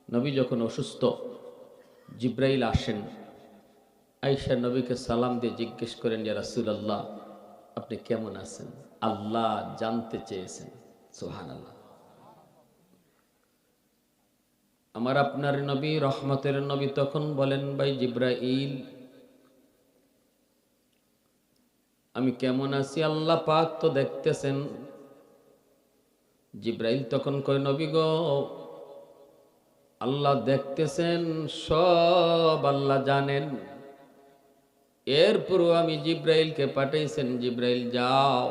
নবী যখন অসুস্থ, জিব্রাইল আসেন, আয়েশা নবীকে সালাম দিয়ে জিজ্ঞেস করেন, ইয়া রাসূলুল্লাহ, আপনি কেমন আছেন? আল্লাহ জানতে চেয়েছেন। সুবহানাল্লাহ। আমার আপনার নবী, রহমতের নবী, তখন বলেন, ভাই জিব্রাইল, আমি কেমন আছি আল্লাহ পাক তো দেখতেছেন। জিব্রাইল তখন কয়, নবী গো, আল্লাহ দেখতেছেন, সব আল্লাহ জানেন। এরপরও আমি জিব্রাইলকে পাঠাইছেন, জিব্রাইল যাও,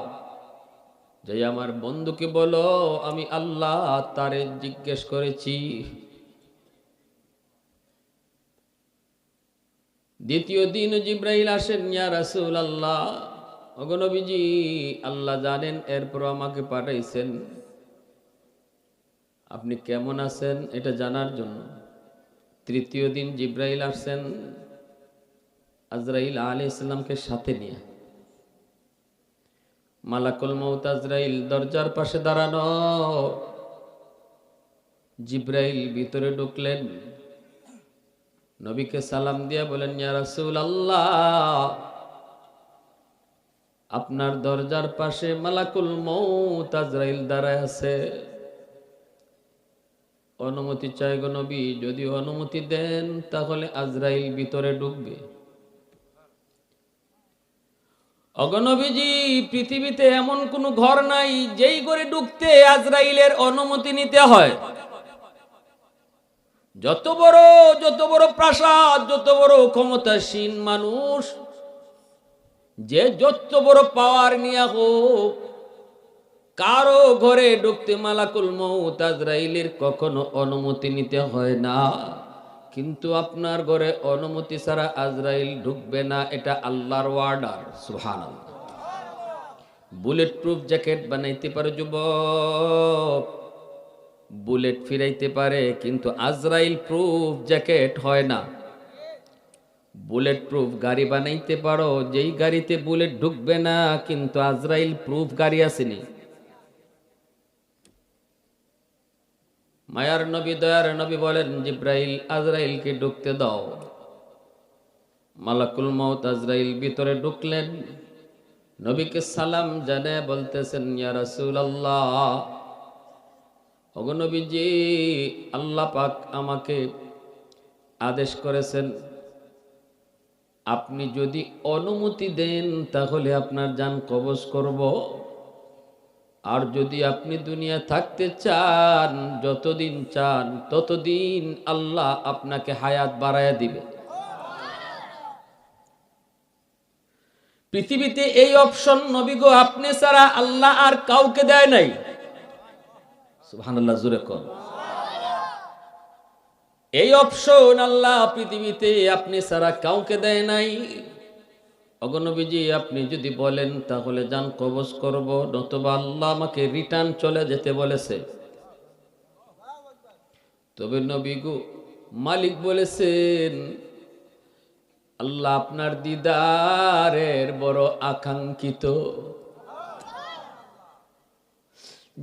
যাই আমার বন্ধুকে বলো আমি আল্লাহ তারে জিজ্ঞেস করেছি। দ্বিতীয় দিন জিব্রাইল আসেন, ইয়া রাসূলুল্লাহ, ওগো নবীজি, আল্লাহ জানেন, এরপর আমাকে পাঠাইছেন আপনি কেমন আছেন এটা জানার জন্য। তৃতীয় দিন জিব্রাইল আসেন আজরাইল আলাইহিস সালামকে সাথে নিয়ে। মালাকুল মউত আজরাইল দরজার পাশে দাঁড়ানো। জিব্রাইল ভিতরে ঢুকলেন, নবীকে সালাম দিয়া বলেন, ইয়া রাসূলুল্লাহ, আপনার দরজার পাশে মালাকুল মউত আজরাইল দাঁড়ায় আছে, অনুমতি চাই গো নবী, যদি অনুমতি দেন তাহলে আজরাইল ভিতরে ঢুকবে। ওগো নবীজি, পৃথিবীতে এমন কোন ঘর নাই যেই ঘরে ঢুকতে আজরাইলের অনুমতি নিতে হয়। যত বড় প্রাসাদ, যত বড় ক্ষমতাসীন মানুষ, যে যত বড় পাওয়ার নিয়ে হোক, কারো ঘরে ঢুকতে মালাকুল মউত আজরাইলের কখনো অনুমতি নিতে হয় না। কিন্তু আপনার ঘরে অনুমতি ছাড়া আজরাইল ঢুকবে না, এটা আল্লাহর অর্ডার। সুবহানাল্লাহ। বুলেট প্রুফ জ্যাকেট বানাইতে পারে যুবক, বুলেট ফিরাইতে পারে, কিন্তু আজরাইল প্রুফ জ্যাকেট হয় না। বুলেট প্রুফ গাড়ি বানাইতে পারো, যেই গাড়িতে বুলেট ঢুকবে না, কিন্তু আজরাইল প্রুফ গাড়ি আসেনি। মায়ার নবী, দয়ার নবী বলেন, জিব্রাইল, আজরাইলকে ঢুকতে দাও। মালাকুল মউত আজরাইল ভিতরে ঢুকলেন, নবীকে সালাম জানায় বলতেছেন, ইয়া রাসূলুল্লাহ, ওগো নবীজি, আল্লাহ পাক আমাকে আদেশ করেছেন, আপনি যদি অনুমতি দেন তাহলে আপনার জান কবজ করব, আর যদি আপনি দুনিয়া থাকতে চান, যতদিন চান ততদিন আল্লাহ আপনাকে হায়াত বাড়ায়া দিবে। পৃথিবীতে এই অপশন নবী গো আপনি ছাড়া আল্লাহ আর কাউকে দেয় নাই। সুবহানাল্লাহ, জোরে কর। এই অপশন আল্লাহ পৃথিবীতে আপনি ছাড়া কাউকে দেয় নাই। ওগো নবীজি, আপনি যদি বলেন তাহলে জান কবজ করব, নতুবা আল্লাহ আমাকে রিটার্ন চলে যেতে বলেছে। তবে নবী গো, মালিক বলেছেন, আল্লাহ আপনার দিদারের বড় আকাঙ্ক্ষিত।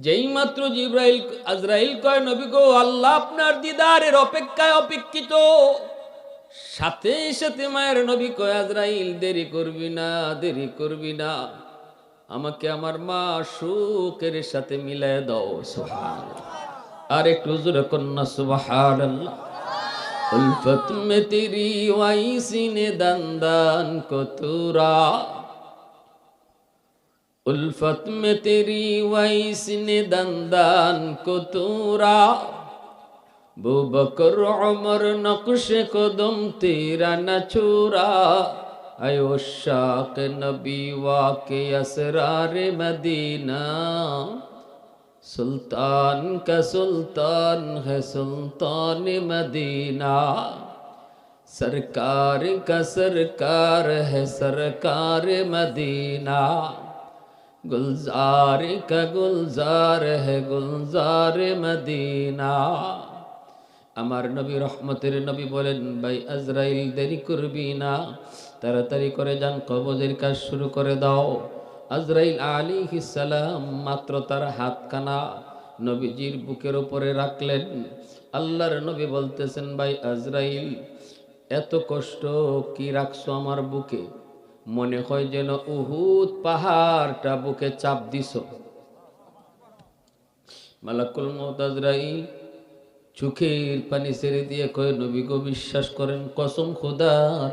যেই মাত্র জিব্রাইল আজরাইল কয়, নবী গো, আল্লাহ আপনার দিদারের অপেক্ষায় অপেক্ষিত, সাথে সাথে মায়ের নবী কয়, আজরাইল, দেরি করবি না, দেরি করবি না, আমাকে আমার মা সুখের সাথে মিলায় দাও। সুবহানাল্লাহ। আর একটু জোরে কন্যা সুবহানাল্লাহ। উলফত মে তেরি ওয়াইসিনে দন্দন কতুরা, উলফত মে তেরি ওয়াইসিনে দন্দন কতুরা, বু বকর উমর নকশে কদম তেরা ন ছুরা, আয় শাক নবী ওয়াকে আসরার মদিনা, सुल्तान का सुल्तान है सुल्तान मदीना, सरकार का सरकार है सरकार मदीना, गुलजार का गुलजार है गुलजार मदीना। আমার নবী, রহমতের নবী বলেন, ভাই আজরাইল, দেরি করবি না, তাড়াতাড়ি করে যান কবজের কাজ শুরু করে দাও। আজরাইল আলাইহিস সালাম মাত্র তার হাতখানা নবীজির বুকের উপরে রাখলেন। আল্লাহর নবী বলতেছেন, ভাই আজরাইল, এত কষ্ট কি রাখছো আমার বুকে? মনে হয় যেন উহুদ পাহাড়টা বুকে চাপ দিছো। মালাকুল মউত আজরাইল চোখের পানি ছেড়ে দিয়ে কয়, নবী গো, বিশ্বাস করেন কসম খোদার,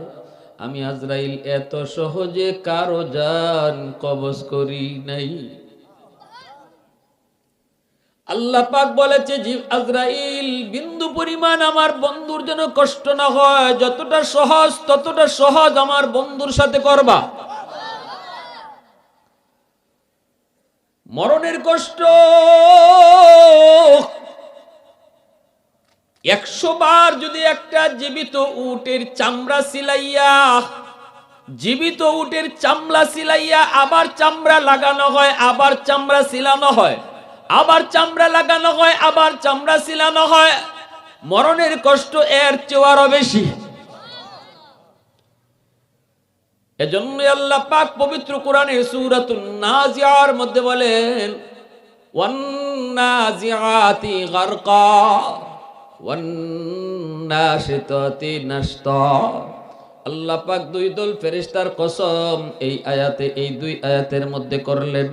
আমি আজরাইল এত সহজে কারো জান কবজ করি নাই। আল্লাহ পাক বলেছে, আজরাইল, বিন্দু পরিমাণ আমার বন্ধুর যেন কষ্ট না হয়, যতটা সহজ ততটা সহজ আমার বন্ধুর সাথে করবা। মরণের কষ্ট 100 বার যদি একটা জীবিত উটের চামড়া সিলাইয়া, জীবিত উটের চামড়া সিলাইয়া আবার চামড়া লাগানো হয়, আবার চামড়া সিলানো হয়, আবার চামড়া লাগানো হয়, আবার চামড়া সিলানো হয়, মরণের কষ্ট এর চেয়ে আরো বেশি। এজন্য আল্লাহ পাক পবিত্র কোরআনে সূরাতুন নাজিয়ার মধ্যে বলেন, ওয়ান নাজিআতি গারকা ওয়ান নাশিতাতি নাশতা। আল্লাহ পাক দুই দল ফেরেশতার কসম এই আয়াতে, এই দুই আয়াতের মধ্যে করলেন।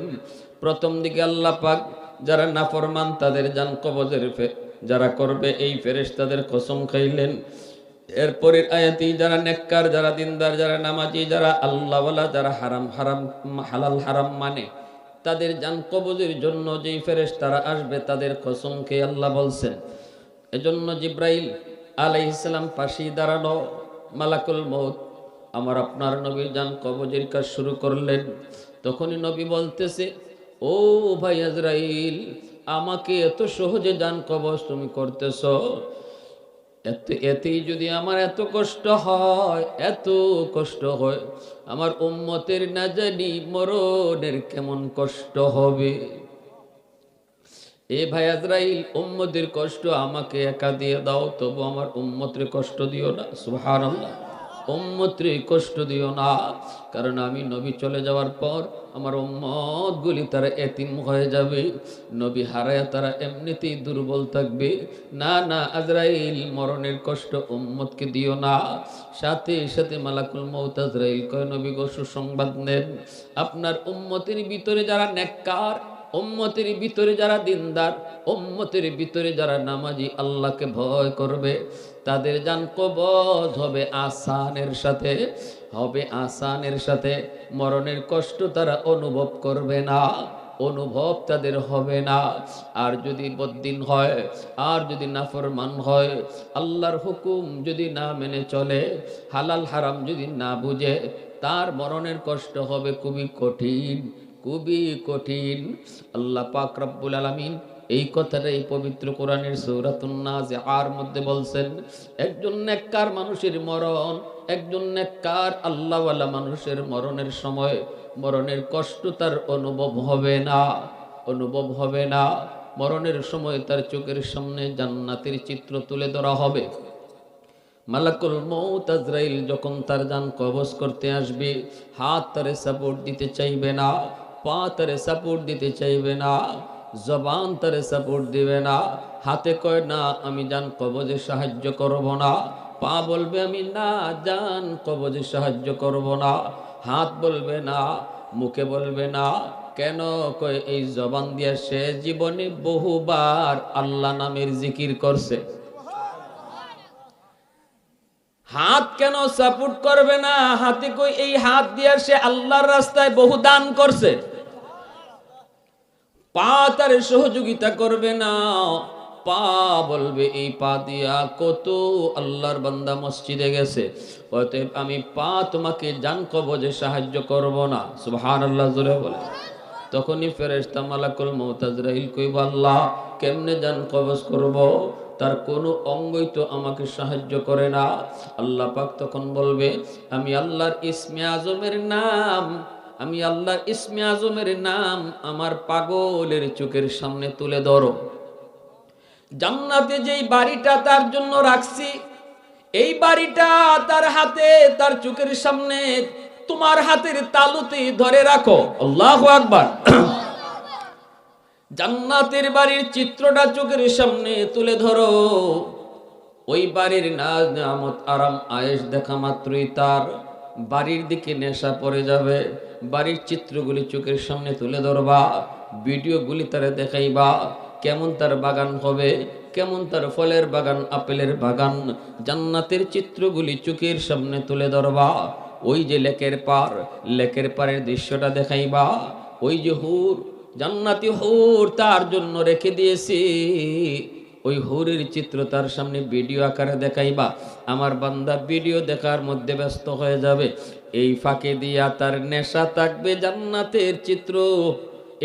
প্রথম দিকে আল্লাহ পাক যারা নাফরমান তাদের জান কবজের যারা করবে এই ফেরেশতাদের কসম খাইলেন। এরপরের আয়াতে যারা নেককার, যারা দিনদার, যারা নামাজি, যারা আল্লাহওয়ালা, যারা হালাল হারাম মানে, তাদের জান কবজের জন্য যেই ফেরেশতারা আসবে তাদের কসম খেয়ে আল্লাহ বলছেন। এজন্য জিব্রাইল আলাইহিস সালাম পাশে দাঁড়ানো, মালাকুল মউত আমার আপনার নবীর জান কবজের কাজ শুরু করলেন। তখনই নবী বলতেছে, ও ভাই আজরাইল, আমাকে এত সহজে জান কবজ তুমি করতেছ, এতেই যদি আমার এত কষ্ট হয়, এত কষ্ট হয়, আমার উম্মতের না জানি মরণের কেমন কষ্ট হবে। এ ভাই আজরাইল, উম্মতের কষ্ট আমাকে একা দিয়ে দাও, তবু আমার উম্মতের কষ্ট দিও না। সুবহানাল্লাহ, উম্মতের কষ্ট দিও না, কারণ আমি নবী চলে যাওয়ার পর আমার উম্মত গুলি তারা এতিম হয়ে যাবে, নবী হারায় তারা এমনিতেই দুর্বল থাকবে। না না আজরাইল, মরণের কষ্ট উম্মতকে দিও না। সাথে সাথে মালাকুল মউত আজরাইল কয়, নবী গো, সুসংবাদ নেন, আপনার উম্মতের ভিতরে যারা নেককার, উম্মতের ভিতরে যারা দিনদার, উম্মতের ভিতরে যারা নামাজি, আল্লাহকে ভয় করবে, তাদের জান কবজ হবে আসানের সাথে, হবে আসানের সাথে। মরণের কষ্ট তারা অনুভব করবে না, অনুভব তাদের হবে না। আর যদি বদ্দিন হয়, আর যদি নাফরমান হয়, আল্লাহর হুকুম যদি না মেনে চলে, হালাল হারাম যদি না বুঝে, তার মরণের কষ্ট হবে খুবই কঠিন, খুবই কঠিন। আল্লাহ পাক রব্বুল আলামিন এই কথাটা এই পবিত্র কোরআনের সূরাতুন নাজিআর মধ্যে বলছেন, একজন নেককার মানুষের মরণ, একজন নেককার আল্লাহওয়ালা মানুষের মরণের সময় মরণের কষ্ট তার অনুভব হবে না, অনুভব হবে না। মরণের সময় তার চোখের সামনে জান্নাতের চিত্র তুলে ধরা হবে। মালাকুল মউত আজরাইল যখন তার জান কবজ করতে আসবে, হাত তারে সাপোর্ট দিতে চাইবে না, পা তারে সাপোর্ট দিতে চাইবে না, জবান তারে সাপোর্ট দিবে না। হাতে কয়, না আমি জান কবজে সাহায্য করব না। পা বলবে, আমি না জান কবজে সাহায্য করব না। হাত বলবে না, মুখে বলবে না। কেন? কয় এই জবান দিয়ে সে জীবনে বহুবার আল্লাহ নামের জিকির করছে। হাত কেন সাপোর্ট করবে না? হাতে কই এই হাত দিয়ে সে আল্লাহর রাস্তায় বহু দান করছে। পা তার সহযোগিতা করবে না। পা বলবে এই পা দিয়া কত আল্লাহর বান্দা মসজিদে গেছে, অতএব আমি পা তোমাকে জান কবজে সাহায্য করব না। সুবহানাল্লাহ জোরে বলে। তখনই ফেরেশতা মালাকুল মউত আজরাইল কইব, আল্লাহ কেমনে জান কবজ করব? তার কোনো অঙ্গই তো আমাকে সাহায্য করে না। আল্লাহ পাক তখন বলবে, আমি আল্লাহর ইসমে আজমের নাম, আমি আল্লাহর ইসমে আজমের নাম আমার পাগলের চোখের সামনে তুলে ধরো। জান্নাতে যেই বাড়িটা তার জন্য রাখছি, এই বাড়িটা তার হাতে, তার চোখের সামনে তোমার হাতের তালুতে ধরে রাখো। আল্লাহু আকবার। জান্নাতের বাড়ির চিত্রটা চোখের সামনে তুলে ধরো, ওই বাড়ির নাজ নিয়ামত আরাম আয়েশ দেখা মাত্রই তার বাড়ির দিকে নেশা পড়ে যাবে। বাড়ির চিত্রগুলি চোখের সামনে তুলে ধরবা, ভিডিওগুলি তারা দেখাইবা, কেমন তার বাগান হবে, কেমন তার ফলের বাগান, আপেলের বাগান, জান্নাতের চিত্রগুলি চোখের সামনে তুলে ধরবা। ওই যে লেকের পারের দৃশ্যটা দেখাইবা, ওই যে হুর, জান্নাতি হুর তার জন্য রেখে দিয়েছি, ওই হুরের চিত্র তার সামনে ভিডিও আকারে দেখাইবা। আমার বান্দা ভিডিও দেখার মধ্যে ব্যস্ত হয়ে যাবে, এই ফাঁকে দিয়া তার নেশা থাকবে জান্নাতের চিত্র।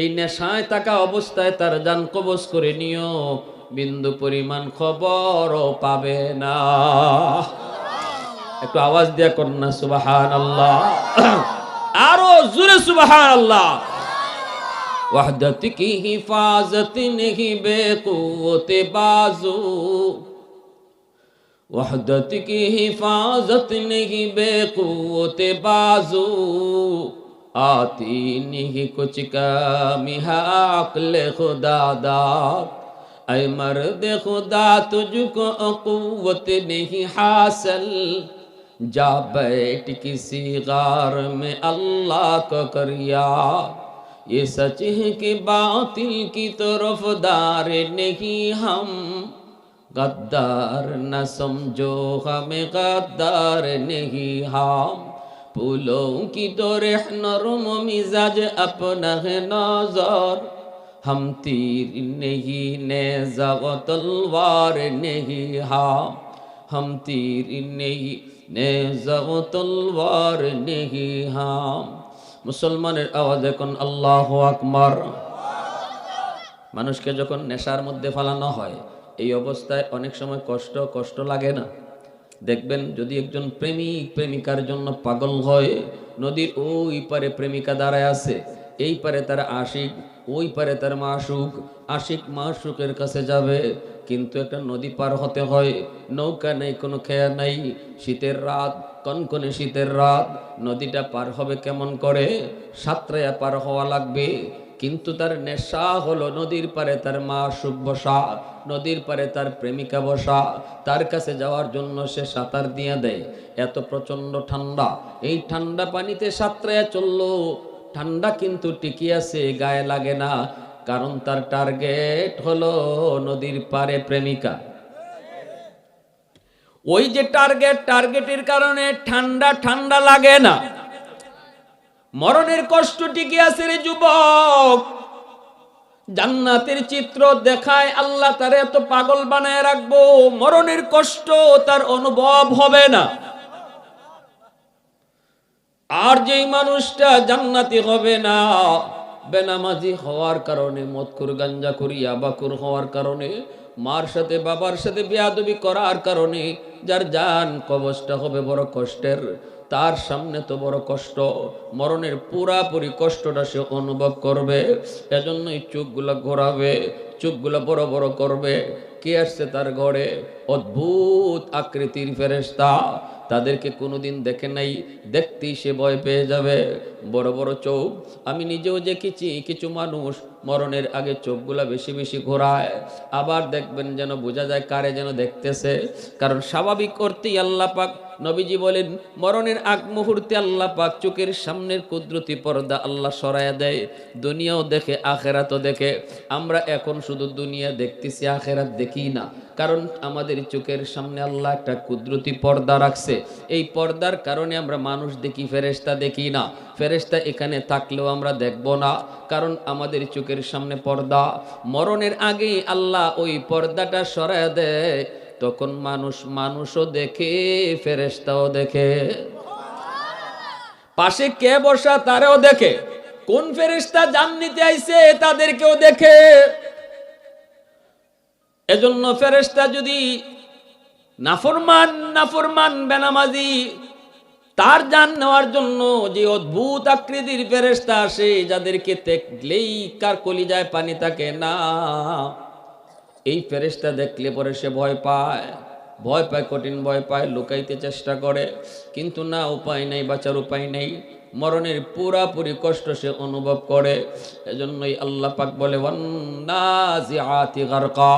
এই নেশায় থাকা অবস্থায় তার জান কবজ করে নিও, বিন্দু পরিমাণ খবরও পাবে না। একটু আওয়াজ দিয়া কন্যা সুবহানাল্লাহ, আরো জোরে সুবহানাল্লাহ। वहदत की हिफाजत नहीं बेक़ुव्वत बाजू, वहदत की हिफाजत नहीं बेक़ुव्वत बाजू, आती नहीं कुछ कमी है अक़्ल खुदा दाद, ऐ मर्द खुदा तुझको क़ुव्वत नहीं हासिल, जा बैठ किसी गार में अल्लाह को कर याद, ये सच है कि बातिल की तरफदार नहीं हम, गद्दार न समझो हमें गद्दार नहीं हम, फूलों की तरह नरम मिजाज अपना है नजर, हम तीर नहीं नेज़ा व तलवार नहीं हम तीर नहीं नेज़ा व तलवार नहीं हम। মুসলমানের আওয়াজ এখন আল্লাহু আকবার। মানুষকে যখন নেশার মধ্যে ফালানো হয়, এই অবস্থায় অনেক সময় কষ্ট লাগে না? দেখবেন যদি একজন প্রেমিক প্রেমিকার জন্য পাগল হয়, নদীর ওই পারে প্রেমিকা দাঁড়ায় আছে, এই পারে তার আশিক, ওই পারে তার মাশুক, আশিক মাশুকের কাছে যাবে, কিন্তু একটা নদী পার হতে হয়, নৌকা নেই, কোনো খেয়া নাই, শীতের রাত, কনকনে শীতের রাত, নদীটা পার হবে কেমন করে? সাঁতরায়া পার হওয়া লাগবে। কিন্তু তার নেশা হলো নদীর পারে তার মাশুক বসা, নদীর পারে তার প্রেমিকা বসা, তার কাছে যাওয়ার জন্য সে সাঁতার দিয়ে দেয়। এত প্রচন্ড ঠান্ডা, এই ঠান্ডা পানিতে সাঁতরায়া চললো, ঠান্ডা কিন্তু টিকে আছে, গায়ে লাগে না, কারণ তার টার্গেট হলো নদীর পারে প্রেমিকা। ওই যে টার্গেটের কারণে ঠান্ডা লাগে না, মরণের কষ্ট টিকে আছে রে যুবক। জান্নাতের চিত্র দেখায় আল্লাহ তার এত পাগল বানায় রাখবো, মরণের কষ্ট তার অনুভব হবে না। আর যেই মানুষটা জান্নাতি হবে না, বেনামাজি হওয়ার কারণে, মদখোর গাঞ্জাখোর ইয়াবাখোর হওয়ার কারণে, মার সাথে বাবার সাথে বেয়াদবি করার কারণে যার জান কবজটা হবে বড় কষ্টের, তার সামনে তো বড় কষ্ট, মরণের পুরাপুরি কষ্টটা সে অনুভব করবে। এজন্যই চোখগুলা ঘোরাবে, চোখগুলা বড় বড় করবে। কে আসছে তার ঘরে? অদ্ভুত আকৃতির ফেরেশতা, তাদেরকে কোনোদিন দেখে নাই, দেখতেই সে ভয় পেয়ে যাবে। বড় বড় চোখ, আমি নিজেও দেখেছি কিছু মানুষ মরণের আগে চোখগুলা বেশি বেশি ঘোরায়, আবার দেখবেন যেন বোঝা যায় কারে যেন দেখতেছে, কারণ স্বাভাবিক করতেই আল্লাহ পাক, নবীজি বলেন মরণের আগ মুহূর্তে আল্লাহ পাক চোখের সামনের কুদরতি পর্দা আল্লাহ সরায়া দেয়, দুনিয়াও দেখে আখেরাতও দেখে। আমরা এখন শুধু দুনিয়া দেখতেছি, আখেরাত দেখি না, কারণ আমাদের চোখের সামনে আল্লাহ একটা কুদরতি পর্দা রাখছে। এই পর্দার কারণে আমরা মানুষ দেখি, ফেরেশতা দেখি না। ফেরেশতা এখানে থাকলেও আমরা দেখব না, কারণ আমাদের চোখের সামনে পর্দা। মরণের আগে আল্লাহ ওই পর্দাটা সরায়া দেয়, তখন মানুষও দেখে, ফেরেশতাও দেখে। পাশে কে বসা তারেও দেখে, কোন ফেরেশতা জান নিতে আইছে তাদেরকেও দেখে। এজন্য ফেরেশতা যদি নাফরমান বেনামাজি, তার জান নেওয়ার জন্য যে অদ্ভুত আকৃতির ফেরেশতা আসে, যাদেরকে দেখলেই কার কলিজায় পানি থাকে না, এই ফেরেশতা দেখলে পরে সে ভয় পায়। ভয় পায়, কঠিন ভয় পায়, লুকাইতে চেষ্টা করে, কিন্তু না, উপায় নেই, বাঁচার উপায় নেই, মরণের পুরাপুরি কষ্ট সে অনুভব করে। এজন্যই আল্লাহ পাক বলে ওয়ান্নাজিআতি গারকা,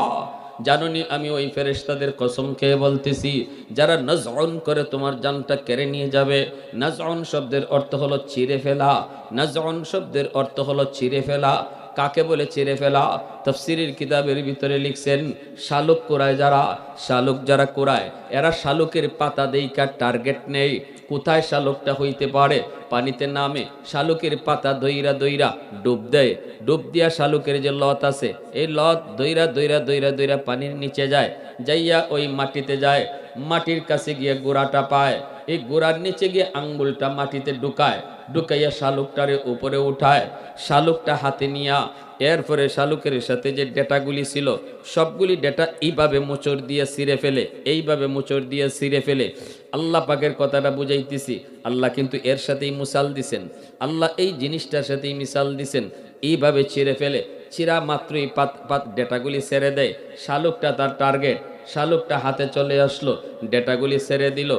জানুনি আমি ওই ফেরেশতাদের কসম খেয়ে বলতেছি যারা নাজউন করে তোমার জানটা কেড়ে নিয়ে যাবে। নাজউন শব্দের অর্থ হলো ছিঁড়ে ফেলা। নাজউন শব্দের অর্থ হলো ছিঁড়ে ফেলা। কাকে বলে ছিঁড়ে ফেলা? তাফসীরের কিতাবের ভিতরে লিখছেন শালুক কুড়ায় যারা, শালুক যারা কুড়ায় এরা শালুকের পাতা দেইকা টার্গেট নেই কোথায় শালুকটা হইতে পারে, পানিতে নামে শালুকের পাতা দইরা দইরা ডুব দেয়, ডুব দিয়া শালুকের যে লত আছে এই লত দইরা দইরা দইরা দইরা পানির নিচে যায়, যাইয়া ওই মাটিতে যায়, মাটির কাছে গিয়ে গোড়াটা পায়, এই গোড়ার নিচে গিয়ে আঙ্গুলটা মাটিতে ঢুকায়, ঢুকাইয়া শালুকটারে উপরে উঠায়, শালুকটা হাতে নিয়া এরপরে শালুকের সাথে যে ডেটাগুলি ছিল সবগুলি ডেটা এইভাবে মোচড় দিয়ে ছিঁড়ে ফেলে, এইভাবে মোচড় দিয়ে ছিঁড়ে ফেলে। আল্লাহ পাকের কথাটা বুঝাইতেছি, আল্লাহ কিন্তু এর সাথেই মিসাল দিছেন, আল্লাহ এই জিনিসটার সাথেই মিসাল দিছেন, এইভাবে ছিঁড়ে ফেলে, চিরা মাত্রই ডেটাগুলি ছেড়ে দেয়, শালুকটা তার টার্গেট, শালুকটা হাতে চলে আসলো, ডেটাগুলি ছেড়ে দিল।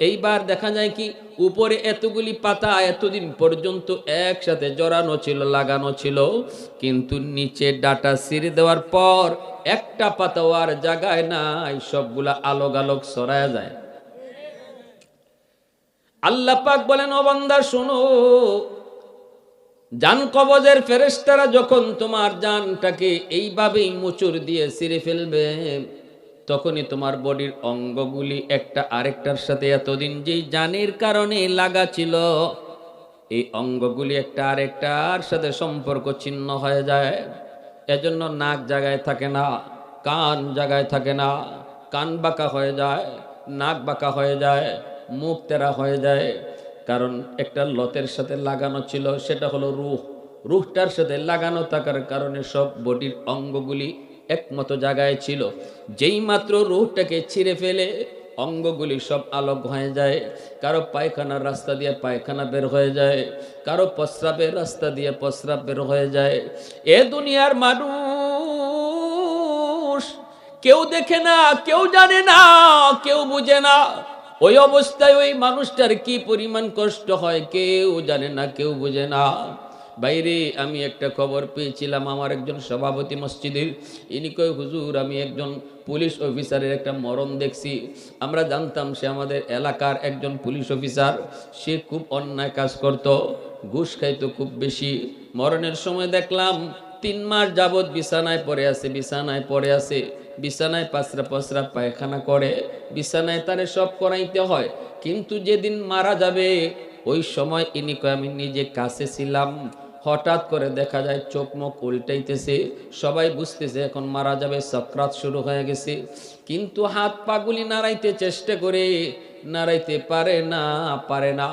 এইবার দেখা যায় কি উপরে এতগুলি পাতা এতদিন পর্যন্ত একসাথে জড়ানো ছিল, লাগানো ছিল, কিন্তু নিচে ডাটা ছিঁড়ে দেওয়ার পর একটা পাতাও আর জায়গায় নাই, সবগুলা আলোক আলোক ছড়ায় যায়। আল্লাহ পাক বলেন ও বান্দা শোনো, জান কবজের ফেরেশতারা যখন তোমার জানটাকে এইভাবেই মোচড় দিয়ে ছিঁড়ে ফেলবে তখনই তোমার বডির অঙ্গগুলি একটা আরেকটার সাথে এতদিন যেই জানের কারণে লাগা ছিল এই অঙ্গগুলি একটা আরেকটার সাথে সম্পর্ক ছিন্ন হয়ে যায়। এজন্য নাক জায়গায় থাকে না, কান জায়গায় থাকে না, কান বাঁকা হয়ে যায়, নাক বাঁকা হয়ে যায়, মুখ তেরা হয়ে যায়, কারণ একটা লতের সাথে লাগানো ছিল, সেটা হলো রূহ। রূহটার সাথে লাগানো থাকার কারণে সব বডির অঙ্গগুলি একমতো জায়গায় ছিল। যেই মাত্র রূহটাকে ছিঁড়ে ফেলে অঙ্গগুলি সব আলোক হয়ে যায়, কারো পায়খানার রাস্তা দিয়ে পায়খানা বের হয়ে যায়, কারো প্রস্রাবের রাস্তা দিয়ে প্রস্রাব বের হয়ে যায়। এ দুনিয়ার মানুষ কেউ দেখে না, কেউ জানে না, কেউ বুঝে না, ওই অবস্থায় ওই মানুষটার কি পরিমাণ কষ্ট হয় কেউ জানে না, কেউ বুঝে না। বাইরে আমি একটা খবর পেয়েছিলাম, আমার একজন সভাপতি মসজিদের, ইনি কয় হুজুর আমি একজন পুলিশ অফিসারের একটা মরণ দেখছি। আমরা জানতাম সে আমাদের এলাকার একজন পুলিশ অফিসার, সে খুব অন্যায় কাজ করত, ঘুষ খাইতো খুব বেশি। মরণের সময় দেখলাম 3 মাস যাবৎ বিছানায় পড়ে আছে, বিছানায় পড়ে আছে, বিছানায় পায়খানা পায়খানা করে, বিছানায় তারে সব করাইতে হয়। কিন্তু যেদিন মারা যাবে ওই সময় ইনি কয় আমি নিজে কাছে ছিলাম, হঠাৎ করে দেখা যায় চোখ মুখ উল্টাইতেছে, সবাই বুঝতেছে এখন মারা যাবে, সাকরাত শুরু হয়ে গেছে, কিন্তু হাত পাগুলি নাড়াইতে চেষ্টা করে নাড়াইতে পারে না, পারে না।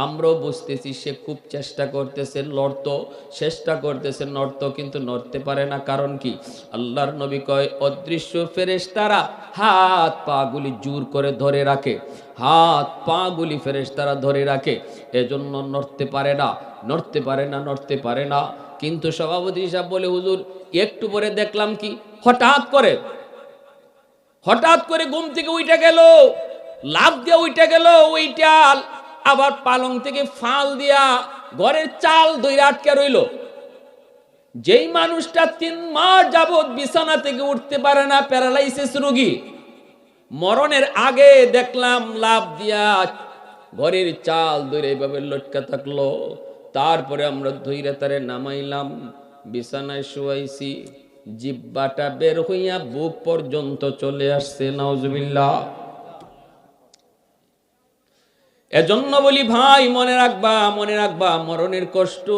আমরাও বুঝতেছি সে খুব চেষ্টা করতেছে, লড়তো, চেষ্টা করতেছে নড়তো, কিন্তু নড়তে পারে না। কারণ কি? আল্লাহর নবী কয় অদৃশ্য ফেরেশতারা হাত পাগুলি জোর করে ধরে রাখে, হাত পাগুলি ফেরেশতারা ধরে রাখে, এজন্য নড়তে পারে না, নড়তে পারে না, নড়তে পারে না। কিন্তু সভাপতি সাহেব বলে হুজুর একটু পরে দেখলাম কি হঠাৎ করে ঘুম থেকে উঠে গেল, লাফ দিয়ে উঠে গেল, ওইটা আবার পালং থেকে ফাল দিয়া ঘরের চাল ধরে আটকে রইল। যেই মানুষটা 3 মাস যাবৎ বিছানা থেকে উঠতে পারে না, প্যারালাইসিস রোগী, মরণের আগে দেখলাম লাফ দিয়া ঘরের চাল ধরে এইভাবে লটকা থাকলো। তারপরে আমরা ধইরা তারে নামাইলাম, বিছানায় শুয়াইছি, জিব্বাটা বের হইয়া বুক পর্যন্ত চলে আসছে, নাউজুবিল্লাহ। এজন্য বলি ভাই মনে রাখবা, মনে রাখবা মরণের কষ্ট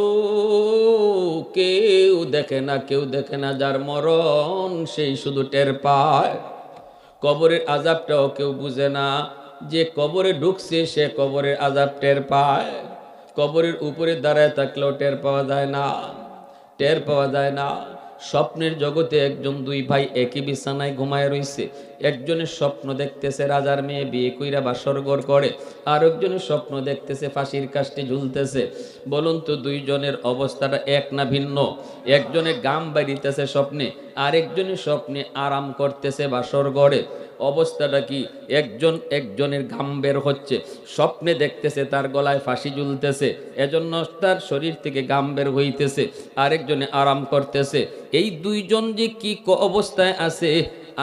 কেউ দেখে না, কেউ দেখে না, যার মরণ সেই শুধু টের পায়। কবরের আযাবটাও কেউ বুঝে না, যে কবরে ঢুকছে সে কবরের আযাব টের পায়। কবরের উপরে দাঁড়ায় থাকলেও টের পাওয়া যায় না, টের পাওয়া যায় না। স্বপ্নের জগতে একজন 2 ভাই একই বিছানায় ঘুমায় রইছে, একজনের স্বপ্ন দেখতেছে রাজার মেয়ে বিয়ে কইরা বাসরঘর করে, আর একজনের স্বপ্ন দেখতেছে ফাঁসির কাস্টে ঝুলতেছে। বলুন তো 2 জনের অবস্থাটা এক না ভিন্ন? একজনে গাম বাড়িতেছে স্বপ্নে, আর একজনের স্বপ্নে আরাম করতেছে বাসরঘরে। অবস্থাটা কি? একজনের ঘাম বের হচ্ছে, স্বপ্নে দেখতেছে তার গলায় ফাঁসি ঝুলতেছে, এজন্য তার শরীর থেকে ঘাম বের হইতেছে, আরেকজনে আরাম করতেছে। এই দুইজন যে কি অবস্থায় আছে,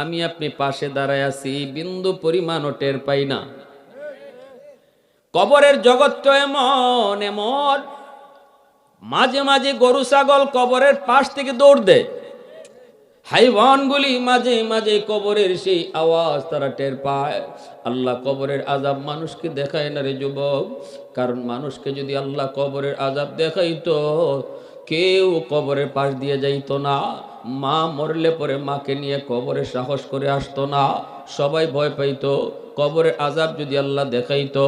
আমি আপনি পাশে দাঁড়ায় আছি, বিন্দু পরিমাণও টের পাই না। কবরের জগৎটা এমন এমন, মাঝে মাঝে গরু ছাগল কবরের পাশ থেকে দৌড় দেয়, হাইওয়ানগুলি মাঝে মাঝে কবরের সেই আওয়াজ তারা টের পায়। আল্লাহ কবরের আযাব মানুষকে দেখায় না রে যুবক, কারণ মানুষকে যদি আল্লাহ কবরের আযাব দেখাইতো, কেউ কবরের পাশ দিয়ে যাইতো না। মা মরলে পরে মাকে নিয়ে কবরে সাহস করে আসতো না, সবাই ভয় পাইতো। কবরের আযাব যদি আল্লাহ দেখাইতো,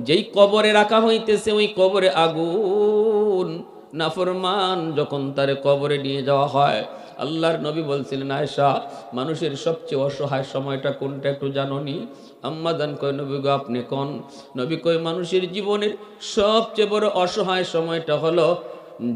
যেই কবরে রাখা হইতেছে ওই কবরে আগুন, নাফরমান যখন তারে কবরে নিয়ে যাওয়া হয়, আল্লাহর নবী বলছিলেন, আয়েশা, মানুষের সবচেয়ে অসহায় সময়টা কোনটা একটু জানোনি? আম্মা জান কয়, নবী গো আপনি কোন? নবী কয়, মানুষের জীবনের সবচেয়ে বড় অসহায় সময়টা হলো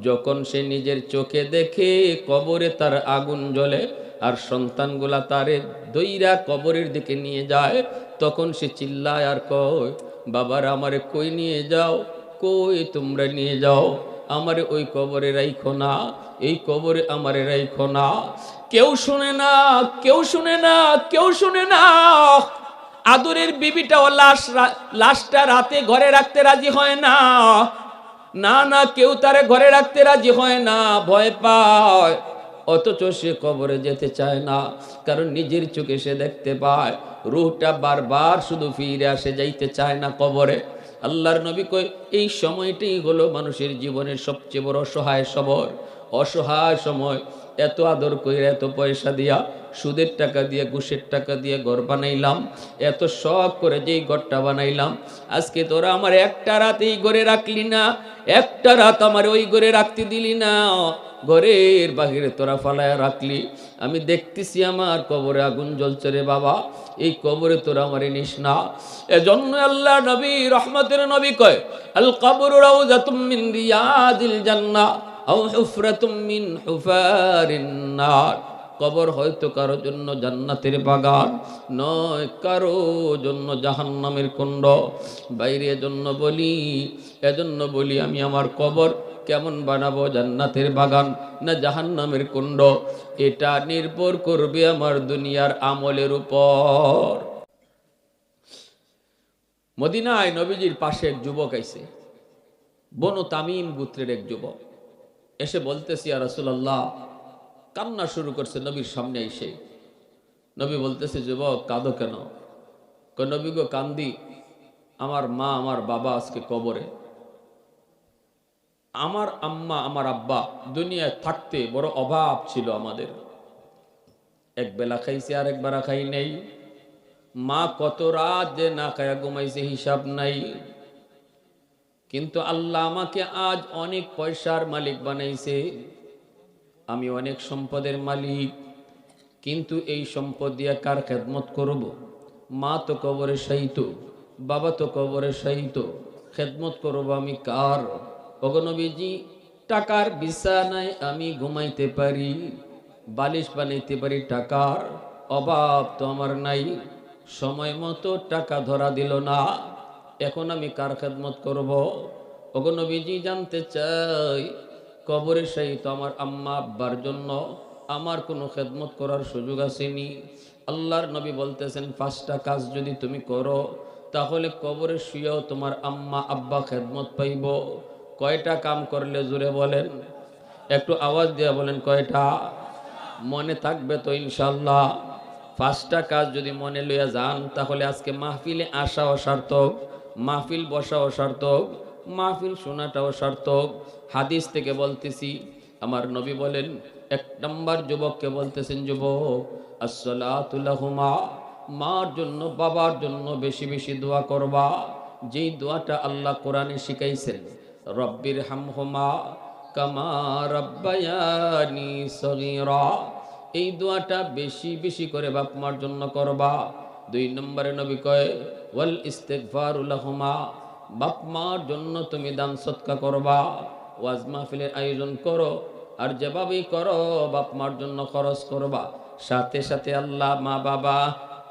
যখন সে নিজের চোখে দেখে কবরে তার আগুন জ্বলে, আর সন্তানগুলা তারে দইরা কবরের দিকে নিয়ে যায়, তখন সে চিল্লায় আর কয়, বাবার আমারে কই নিয়ে যাও, কই তোমরা নিয়ে যাও, আমারে ওই কবরে রাইখো না, এই কবরে আমারে রাইখো না। কেউ শুনে না, কেউ শুনে না, কেউ শুনে না। আদরের বিবিটাও লাশটা রাতে ঘরে রাখতে রাজি হয় না, না না, কেউ তারে ঘরে রাখতে রাজি হয় না, ভয় পায়। অথচ সে কবরে যেতে চায় না, কারণ নিজের চোখে সে দেখতে পায় রূহটা বারবার শুধু ফিরে আসে, যাইতে চায় না কবরে। আল্লাহর নবী কই, এই সময়টাই হলো মানুষের জীবনের সবচেয়ে বড় অসহায় সময়। এত আদর কইরা, এত পয়সা দিয়া, সুদের টাকা দিয়ে, ঘুষের টাকা দিয়ে ঘর বানাইলাম, এত শখ করে যেই ঘরটা বানাইলাম, আজকে তোরা আমার একটা রাত এই ঘরে রাখলি না, একটা রাত আমার ওই ঘরে রাখতে দিলি না, ঘরের বাহিরে তোরা ফালায়া রাখলি। আমি দেখতেছি আমার কবরে আগুন জ্বলছে রে বাবা, এই কবরে তোরা আমারে নিস না। এজন্য আল্লাহ নবী, রহমতের নবী কয়, আল কবরু রাউযাতুম মিন রিয়াদিল জান্নাহ আও হুফরাতুম মিন হুফারিন নার। কবর হয়তো কারো জন্য জান্নাতের বাগান, নয় কারো জন্য জাহান্নামের কুণ্ড। বাইরে এজন্য বলি আমি আমার কবর কেমন বানাবো, জান্নাতের বাগান না জাহান্নামের কুণ্ড, এটা নির্ভর করবে আমার দুনিয়ার আমলের উপর। মদিনায় নবীজির পাশে এক যুবক আইছে, বনু তামিম গোত্রের এক যুবক, এসে বলতেছি, ইয়া রাসূলুল্লাহ, কান্না শুরু করছে নবীর সামনে এসে। নবী বলতেছে, যুবক কাঁদো কেন? কয়, নবী গো কান্দি, আমার মা আমার বাবা আজকে কবরে, আমার আম্মা আমার আব্বা দুনিয়ায় থাকতে বড় অভাব ছিল আমাদের, এক বেলা খাইছে আর একবার খাই নাই, মা কত রাত যে না খায়া ঘুমাইছে হিসাব নাই, কিন্তু আল্লাহ আমাকে আজ অনেক পয়সার মালিক বানাইছে, আমি অনেক সম্পদের মালিক, কিন্তু এই সম্পদ দিয়ে কার খেদমত করব? মা তো কবরে শায়িত, বাবা তো কবরে শায়িত, খেদমত করব আমি কার? ওগো নবীজি, টাকার বিছানায় আমি ঘুমাইতে পারি, বালিশ বানাইতে পারি, টাকার অভাব তো আমার নাই, সময় মতো টাকা ধরা দিল না, এখন আমি কার খেদমত করব? ওগো নবীজি, জানতে চাই কবরে শায়িত আমার আম্মা আব্বার জন্য আমার কোনো খেদমত করার সুযোগ আসেনি? আল্লাহর নবী বলতেছেন, 5টা কাজ যদি তুমি করো তাহলে কবরে শুয়েও তোমার আম্মা আব্বা খেদমত পাইব। কয়টা কাম করলে জোরে বলেন, একটু আওয়াজ দিয়ে বলেন, কয়টা? মনে থাকবে তো ইনশাল্লাহ? 5টা কাজ যদি মনে লইয়া যান, তাহলে আজকে মাহফিলে আসাও সার্থক, মাহফিল বসাও সার্থক, মাহফিল শোনাটাও সার্থক। হাদিস থেকে বলতেছি, আমার নবী বলেন, 1 নম্বর যুবককে বলতেছেন, যুবক, আসসালাতু লাহুমা, মার জন্য বাবার জন্য বেশি বেশি দোয়া করবা, যেই দোয়াটা আল্লাহ কোরআনে শিখাইছেন, রব্বির হামহুমা কামা রাব্বায়ানি সগীরা, এই দোয়াটা বেশি বেশি করে বাপ মার জন্য করবা। 2 নম্বরে নবী কয়, ওয়াল ইস্তিগফারু লাহুমা, বাপ মার জন্য তুমি দান সদকা করবা, ওয়াজ মাহফিলের আয়োজন করো, আর যেভাবেই করো বাপ মার জন্য খরচ করবা। সাথে সাথে আল্লাহ মা বাবা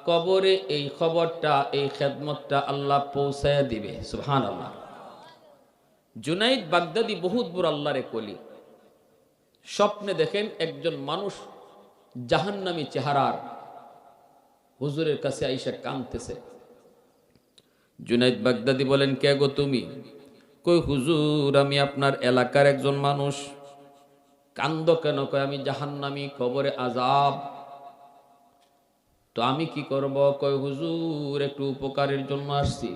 কবরে এই খবরটা, এই খেদমতটা আল্লাহ পৌঁছায় দিবে। সুবহানাল্লাহ। জুনাইদ বাগদাদি বহুত বড় আল্লাহর কলি। স্বপ্নে দেখেন একজন মানুষ জাহান্নামী চেহারার হুজুরের কাছে আইসা কাঁদতেছে। জুনাইদ বাগদাদি বলেন, কে গো তুমি? কই হুজুর, আমি আপনার এলাকার একজন মানুষ। কান্দ কেন? কয় আমি জাহান্নামী, কবরে আযাব। তো আমি কি করব? কয় হুজুর, একটু উপকারের জন্য আসছি।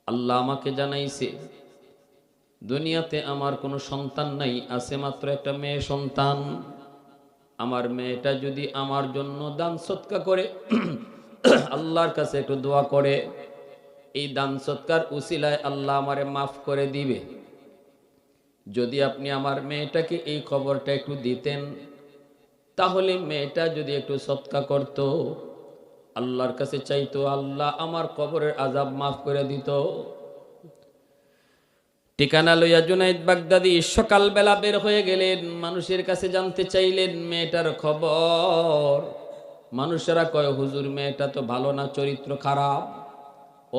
আল্লাহ আমাকে জানাইছে দুনিয়াতে আমার কোনো সন্তান নাই, আছে মাত্র একটা মেয়ে সন্তান। আমার মেয়েটা যদি আমার জন্য দান সৎকা করে, আল্লাহর কাছে একটু দোয়া করে, এই দান সৎকার উসিলায় আল্লাহ আমারে মাফ করে দিবে। যদি আপনি আমার মেয়েটাকে এই খবরটা একটু দিতেন, তাহলে মেয়েটা যদি একটু সৎকা করত, আল্লাহর কাছে চাইতো, আল্লাহ আমার কবরের আযাব মাফ করে দিত। ঠিকানা লইয়া জুনাইদ বাগদাদি সকালবেলা বের হয়ে গেলেন, মানুষের কাছে জানতে চাইলেন মেয়েটার খবর। মানুষেরা কয়, হুজুর মেয়েটা তো ভালো না, চরিত্র খারাপ,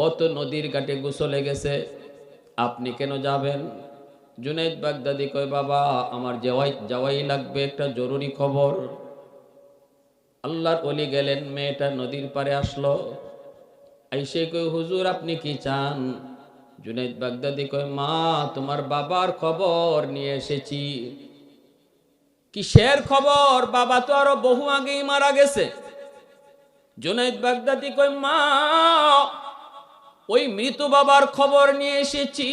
ও তো নদীর ঘাটে গোসলে গেছে, আপনি কেন যাবেন? জুনাইদ বাগদাদি কয়, বাবা আমার যাওয়াই লাগবে, একটা জরুরি খবর। আল্লাহর ওলি গেলেন, মেয়েটা নদীর পাড়ে আসলো। আইসে কয়, হুজুর আপনি কি চান? জুনাইদ বাগদাদি কয়, মা তোমার বাবার খবর নিয়ে এসেছি। কিসের খবর? বাবা তো আরো বহু আগেই মারা গেছে। জুনাইদ বাগদাদি কয়, মা ওই মৃত বাবার খবর নিয়ে এসেছি।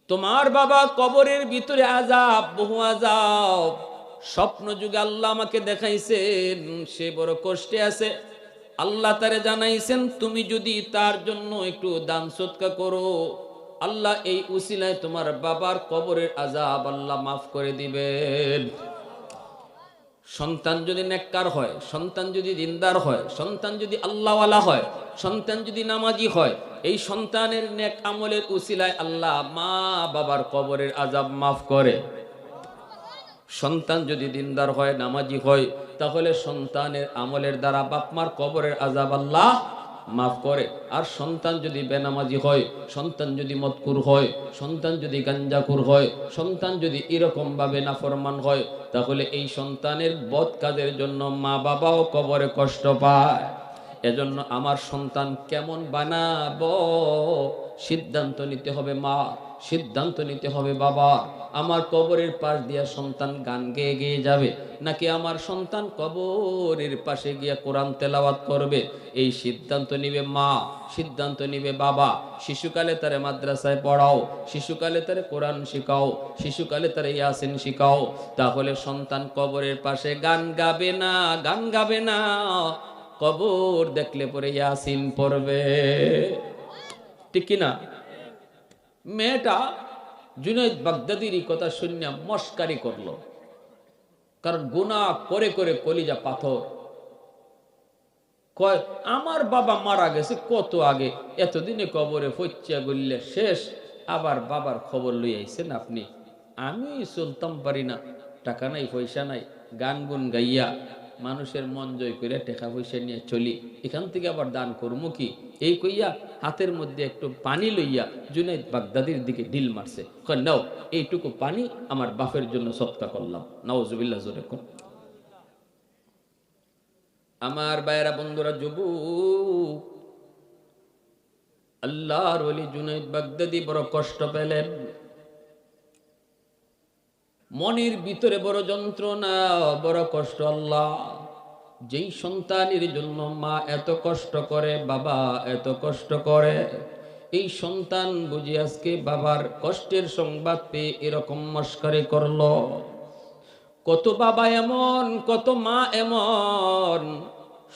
তোমার বাবা কবরের ভিতরে আযাব, বহু আযাব। স্বপ্ন যুগে আল্লাহ আমাকে দেখাইছেন, সে বড় কষ্টে আছে। আল্লাহ তারে জানাইছেন, তুমি যদি তার জন্য একটু দান সৎকা করো, আল্লাহ এই উসিলায় তোমার বাবার কবরের আযাব আল্লাহ মাফ করে দিবেন। সন্তান যদি নেককার হয়, সন্তান যদি দিনদার হয়, সন্তান যদি আল্লাহওয়ালা হয়, সন্তান যদি নামাজি হয়, এই সন্তানের নেক আমলের উসিলায় আল্লাহ মা বাবার কবরের আযাব মাফ করে। সন্তান যদি দিনদার হয়, নামাজি হয়, তাহলে সন্তানের আমলের দ্বারা বাপমার কবরের আযাব আল্লাহ মাফ করে। আর সন্তান যদি বেনামাজি হয়, সন্তান যদি মদকুর হয়, সন্তান যদি গাঞ্জাকুর হয়, সন্তান যদি এরকম ভাবে নাফরমান হয়, তাহলে এই সন্তানের বদ কাজের জন্য মা বাবাও কবরে কষ্ট পায়। এজন্য আমার সন্তান কেমন বানাবো সিদ্ধান্ত নিতে হবে মা, সিদ্ধান্ত নিতে হবে বাবা। আমার কবরের পাশ দিয়া সন্তান গান গেয়ে গেয়ে যাবে, নাকি আমার সন্তান কবরের পাশে গিয়া কোরআন তেলাওয়াত করবে, এই সিদ্ধান্ত নিবে মা, সিদ্ধান্ত নিবে বাবা। শিশুকালে তারে মাদ্রাসায় পড়াও, শিশুকালে তারে কোরআন শিখাও, শিশুকালে তারে ইয়াসিন শিখাও, তাহলে সন্তান কবরের পাশে গান গাবে না, গান গাবে না, কবর দেখলে পরে ইয়াসিন পড়বে। ঠিক কিনা? মেয়েটা জুনাইদ বাগদাদির কথা শুনে মস্কারি করলো, কারণ গুনাহ করে করে কলিজা পাথর। কয়, আমার বাবা মারা গেছে কত আগে, এতদিনে কবরে ফচ্চা গল্লে শেষ, আবার বাবার খবর লই আইছেন আপনি। আমি চলতাম পারি না, টাকা নাই পয়সা নাই, গান গুন গাইয়া মানুষের মন জয় করে টাকা পয়সা নিয়ে চলি, এখান থেকে আবার দান করবো কি? এই কইয়া হাতের মধ্যে একটু পানি লইয়া জুনাইদ বাগদাদির দিকে ঢিল মারছে। কয়, নাও এইটুকু পানি আমার বাপের জন্য সৎকা করলাম। নাউজুবিল্লাহ জোরে কোন। আমার ভাইয়েরা, বন্ধুরা, যুবক, আল্লাহর ওলি জুনাইদ বাগদাদি বড় কষ্ট পেলেন, মনের ভিতরে বড় যন্ত্রণা, বড় কষ্ট। আল্লাহ, যেই সন্তানের জন্য মা এত কষ্ট করে, বাবা এত কষ্ট করে, এই সন্তান বুঝি আজকে বাবার কষ্টের সংবাদ পেয়ে এরকম মস্কারি করলো। কত বাবা এমন, কত মা এমন,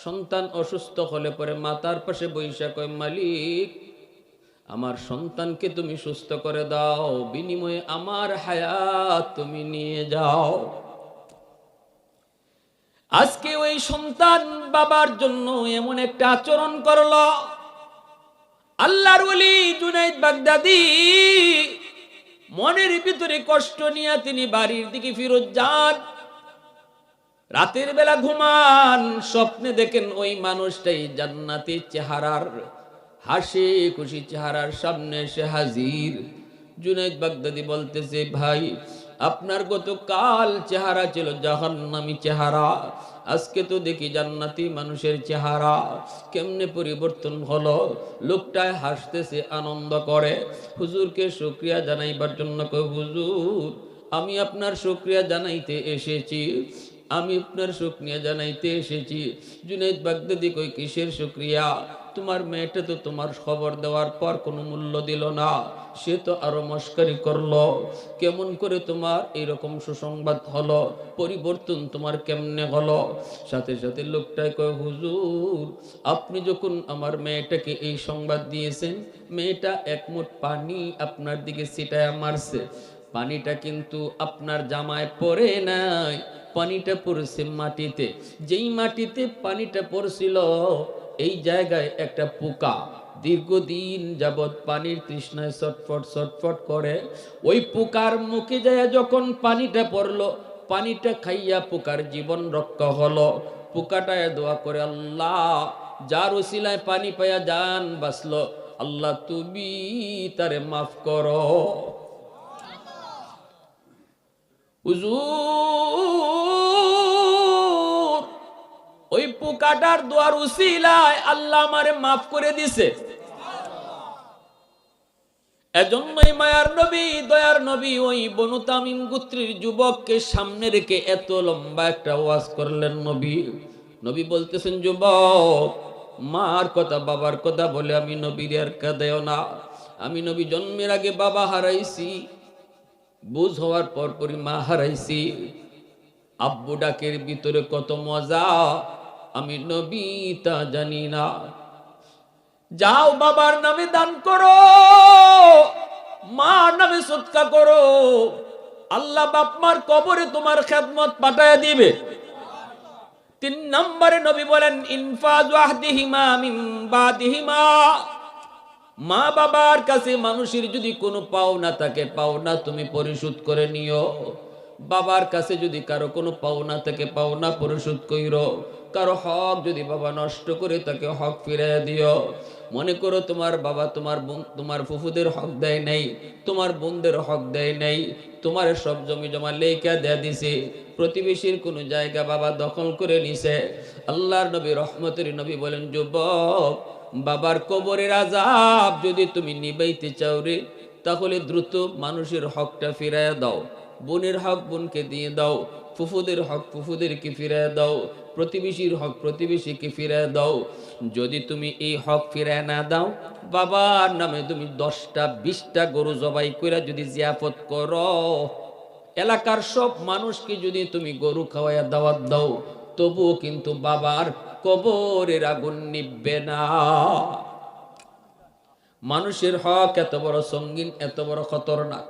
সন্তান অসুস্থ হলে পরে মাতার পাশে বৈশা কয়, মালিক আমার সন্তানকে তুমি সুস্থ করে দাও, বিনিময়ে আমার হায়াত তুমি নিয়ে যাও। আজকে ওই সন্তান বাবার জন্য এমন একটা আচরণ করলো। আল্লাহর ওলি জুনাইদ বাগদাদি মনের ভিতরে কষ্ট নিয়ে তিনি বাড়ির দিকে ফিরত যান। রাতের বেলা ঘুমান, স্বপ্নে দেখেন ওই মানুষটাই জান্নাতি চেহারার, হাসি খুশি চেহারার সামনে এসে হাজির। জুনাইদ বাগদাদি বলতেছে, ভাই আপনার গতকাল চেহারা ছিল জাহান্নামী চেহারা, আজকে তো দেখি জান্নাতি মানুষের চেহারা, কেমনে পরিবর্তন হলো? লোকটায় হাসতেছে, আনন্দ করে। হুজুরকে শুকরিয়া জানাইবার জন্য কই, হুজুর আমি আপনার শুকরিয়া জানাইতে এসেছি, আমি আপনার শুকরিয়া জানাইতে এসেছি। জুনাইদ বাগদাদি কই, কিসের শুকরিয়া? তোমার মেয়েটা তো তোমার খবর দেওয়ার পর কোনো মূল্য দিল না, সে তো আরো মস্কারি করলো। কেমন করে তোমার এরকম সুসংবাদ হলো? পরিবর্তন তোমার কেমনে হলো? সাথে সাথে লোকটাই কয়, হুজুর আপনি যখন আমার মেয়েটাকে এই সংবাদ দিয়েছেন, মেয়েটা এক মুঠ পানি আপনার দিকে ছিটায়া মারছে, পানিটা কিন্তু আপনার জামায় পড়ে নাই, পানিটা পড়ছে মাটিতে। যেই মাটিতে পানিটা পড়ছিল এই জায়গায় একটা পোকা দীর্ঘদিন যাবৎ পানির তৃষ্ণায় ছটফট ছটফট করে। ওই পোকার মুখে যায় যখন পানিটা পড়লো, পানিটা খাইয়া পোকার জীবন রক্ষা হলো। পোকাটায় দোয়া করে, আল্লাহ যার ওসিলায় পানি পাইয়া জান বাঁচলো, আল্লাহ তুমি তারে মাফ করো। হুজুর ওই পোকাটার দোয়ার উসিলায় আল্লাহ আমারে মাফ করে দিছে। এজন্যই মায়ার নবী, দয়ার নবী ওই বনু তামিম গোত্রের যুবককে সামনে রেখে এত লম্বা একটা ওয়াজ করলেন। নবী বলতেছেন, যুবক মার কথা বাবার কথা বলে আমি নবীর আর কাঁদেও না। আমি নবী জন্মের আগে বাবা হারাইছি, বুঝ হওয়ার পরপরই মা হারাইছি। আব্বু ডাকের ভিতরে কত মজা আমি নবী তা জানি না। যাও বাবার নামে দান করো, মার নামে সদকা করো, আল্লাহ বাপ মার কবরে তোমার খেদমত পাঠায়া দিবে। 3 নম্বরে নবী বলেন, ইনফাজু আহদিহিমা মিন বাদিহিমা। মা বাবার কাছে মানুষের যদি কোনো পাওনা থাকে, পাওনা তুমি পরিশোধ করে নিও। বাবার কাছে যদি কারো কোনো পাওনা থাকে, পাওনা পরিশোধ কইরো। কারো হক যদি বাবা নষ্ট করে তাকে হক ফিরিয়ে দিও। মনে করো তোমার বাবা তোমার ফুফুদের হক দেয় নাই, তোমার বোনদের হক দেয় নাই, তোমার সব জমি জমা লেখা দেয়া দিছে, প্রতিবেশীর কোনো জায়গা বাবা দখল করে নিছে। আল্লাহর নবী রহমতের নবী বলেন, যুবক বাবার কবরের আযাব যদি তুমি নিবাইতে চাও রে, তাহলে দ্রুত মানুষের হকটা ফিরাইয়া দাও। বোনের হক বোনকে দিয়ে দাও, ফুফুদের হক ফুফুদেরকে ফিরাইয়া দাও, প্রতিবেশীর হক প্রতিবেশীকে ফিরাইয়া দাও। যদি তুমি এই হক ফিরাইয়া না দাও, বাবার নামে তুমি 10টা 20টা গরু জবাই কইরা যদি জিয়াফত করো, এলাকার সব মানুষকে যদি তুমি গরু খাওয়াইয়া দাওয়াত দাও, তবুও কিন্তু বাবার কবরের আগুন নিববে না। মানুষের হক এত বড় সঙ্গীন, এত বড় খতরনাক।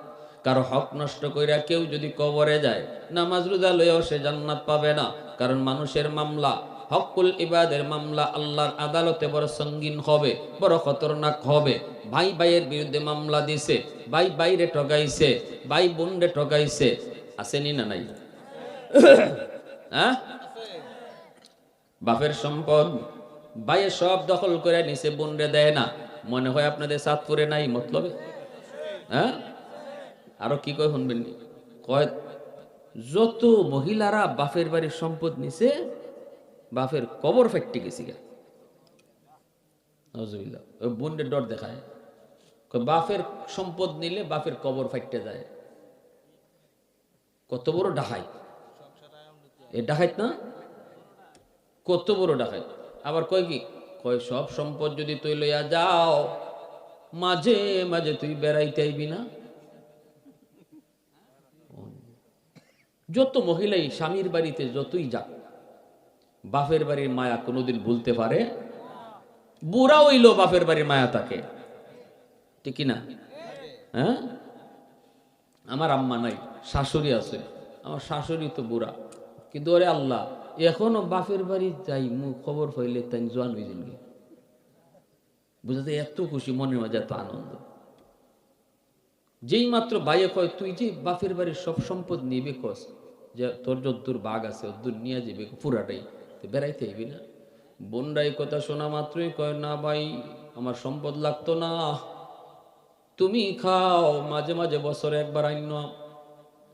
কারো হক নষ্ট কইরা কেউ যদি কবরে যায়, নামাজ রোজা লইয়াও সে জান্নাত পাবে না। কারণ মানুষের মামলা, হকুল ইবাদের মামলা আল্লাহর আদালতে বড় সঙ্গীন হবে, বড় খতরনাক হবে। ভাই ভাইয়ের বিরুদ্ধে মামলা দিছে, ভাই বাইরে ঠকাইছে, ভাই বোনরে ঠকাইছে, আসেনি না নাই? হ্যাঁ, বাপের সম্পদ ভাইয়ে সব দখল করে নিছে, বোনরে দেয় না। মনে হয় আপনাদের সাতপুরে নাই মতলবে? হ্যাঁ, আরো কি কয় শুনবেন? কয় যত মহিলারা বাপের বাড়ির সম্পদ নিছে, বাপের কবর ফেটে গেছি গা। নাউজুবিল্লাহ। ওই বোনরে ডর দেখায়, বাপের সম্পদ নিলে বাপের কবর ফাইটে যায়। কত বড় ডাকাই এ, ডাকাইত না? কত বড় ডাকাই। আবার কয় কি, কয় সব সম্পদ যদি তুই লইয়া যাও, মাঝে মাঝে তুই বেড়াইতে আইবি না? যত মহিলাই স্বামীর বাড়িতে যতই যাক, বাপের বাড়ির মায়া কোনোদিন ভুলতে পারে। বুড়া হইল বাপের বাড়ির মায়া তাকে, ঠিক না? হ্যাঁ, আমার আম্মা নাই, শাশুড়ি আছে। আমার শাশুড়ি তো বুড়া, কিন্তু ওরে আল্লাহ এখনো বাপের বাড়ি যাই, মুখ খবর পাইলে তাই জোয়ান হয়ে যান। বুঝাতে এত খুশি, মনের মাঝে এত আনন্দ। যেই মাত্র বাইয়ে কয় তুই যে বাপের বাড়ির সব সম্পদ নিবে কস, যে তোর যদ্দুর বাঘ আছে অদ্দুর নিয়ে যাবে পুরাটাই, তুই বেড়াইতে আইবি না? বোনরাই কথা শোনা মাত্রই কয়, না ভাই আমার সম্পদ লাগতো না, তুমি খাও, মাঝে মাঝে বছরে একবার আইন।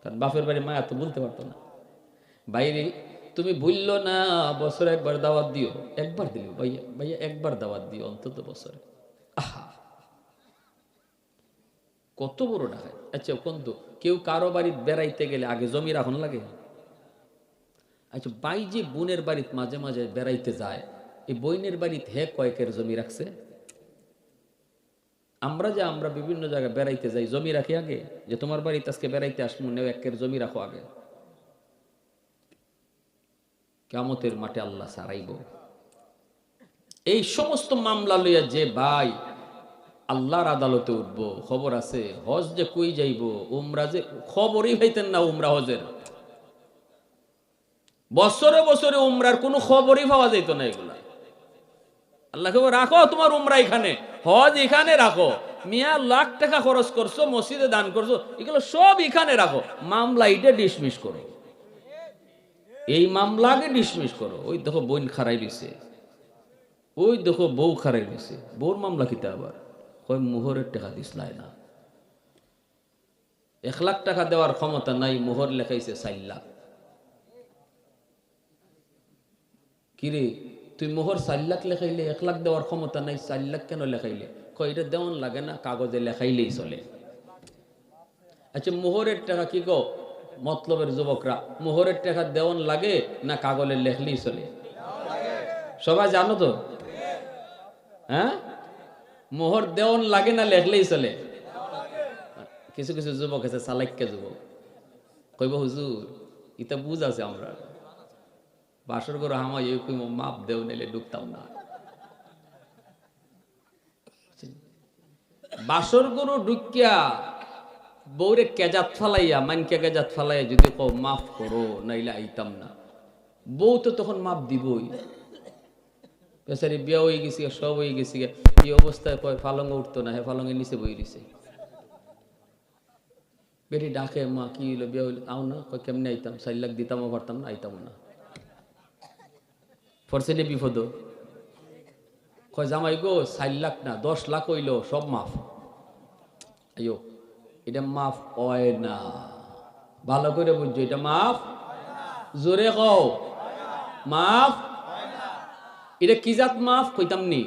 কারণ বাপের বাড়ি মায়া তো বলতে পারতো না, বাইরে তুমি ভুললো না বছরে একবার দাওয়াত দিও, একবার দিল ভাইয়া, ভাইয়া একবার দাওয়াত দিও অন্তত বছরে। আহা কত বড় ডাকায়। আচ্ছা কিন্তু কেউ কারো বাড়ি বেড়াইতে গেলে আগে জমি রাখন লাগে। আচ্ছা বাই যে বোনের বাড়িতে মাঝে মাঝে বেড়াইতে যায়, এই বইনের বাড়িতে হে কয়েকের জমি রাখছে? আমরা বিভিন্ন জায়গায় বেড়াইতে যাই, জমি রাখি আগে, যে তোমার বাড়িতে আজকে বেড়াইতে আসমু, নেও একের জমি রাখো আগে। কিয়ামতের মাঠে আল্লাহ সারাইব। এই সমস্ত মামলা লইয়া যে ভাই আল্লাহর আদালতে উঠবো, খবর আছে হজ যে কই যাইব, উমরা যে খবরই পাইতেন না, উমরা হজের বছরে বছরে উমরার কোনো খবরই পাওয়া যাইত না। এগুলা আল্লাহ খবর রাখো, তোমার উমরা এখানে, হজ এখানে রাখো, মিয়া লাখ টাকা খরচ করছো, মসজিদে দান করছো, এগুলো সব এখানে রাখো, মামলা এটা ডিসমিস করো, এই মামলাকে ডিসমিস করো। ওই দেখো বোন খারাই দিছে, ওই দেখো বউ খারাই দিছে, বউর মামলা কিতা আবার কয় মোহরের টাকা দিসলাই না, 1 লাখ টাকা দেওয়ার ক্ষমতা নাই, মোহর লেখাইছে 4 লাখ। কিরে তুই মোহর 4 লাখ লেখাইলে, 1 লাখ দেওয়ার ক্ষমতা নাই, 4 লাখ কেন লেখাইলে? কয় এটা দেওয়ান লাগে না, কাগজে লেখাইলেই চলে। আচ্ছা মোহরের টাকা কি গো মতলবের যুবকরা, মোহরের টাকা দেওয়ান লাগে না কাগজে লেখলেই চলে? সবাই জানো তো? হ্যাঁ, মোহর দেওয়ান লাগে না লেখলেই চলে? কিছু কিছু যুবক আছে চালাক্য যুবক, কইব হুজুর ইটা বুঝ আছে, আমরা বাসর করে হামা কইব মাপ দেও নিলে ঢুকতাম না। বাসর গরু ঢুকিয়া বউরে কেজাত ফালাইয়া, মানকে কেজাত ফালাইয়া যদি কও মাফ করো নাইলে আইতাম না, বউ তো তখন মাপ দিবই। বেচারি বিয়া হয়ে গেছি, সব হয়ে গেছি, এই অবস্থায় কয় ফালঙ্গ উঠতো না, হে ফালঙ্গের নিচে বই দিছে। বেটি ডাকে, মা কি হইলো, বিয়া হইলো, আও না, কয় কেমনে আইতাম, 4 লাখ দিতামও পারতাম না, আইতাম না। ফরসেলে বিপদ, কয় জামাই গো 4 লাখ না 10 লাখ হইলো সব মাফ। আইও এটা মাফ হয় না, ভালো করে বুঝছো, এটা মাফ, জোরে কও মাফ। এটা কি জাত মাফ কইতাম নি,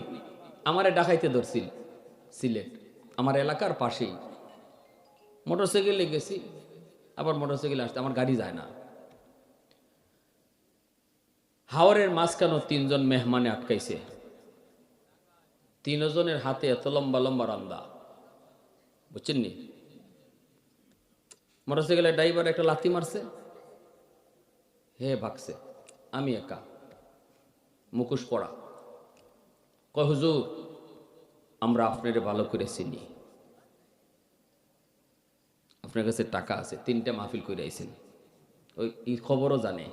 আমারে ডাকাইতে ধরছিল সিলেট, আমার এলাকার পাশেই, মোটরসাইকেলে গেছি, আবার মোটরসাইকেলে আসতে আমার গাড়ি যায় না, হাওরের মাঝখানে 3 জন মেহমানে আটকাইছে, 3 জনের হাতে এত লম্বা লম্বা রান্দা, বুঝছেন নি? মোটরসাইকেলের ড্রাইভার একটা লাথি মারছে, হে ভাগছে, আমি একা, মুখোশ পরা, কয় হুজুর আমরা আপনারে ভালো করে চিনি, আপনার কাছে টাকা আছে, 3টা মাহফিল করে আইছেন, ওই এই খবরও জানে।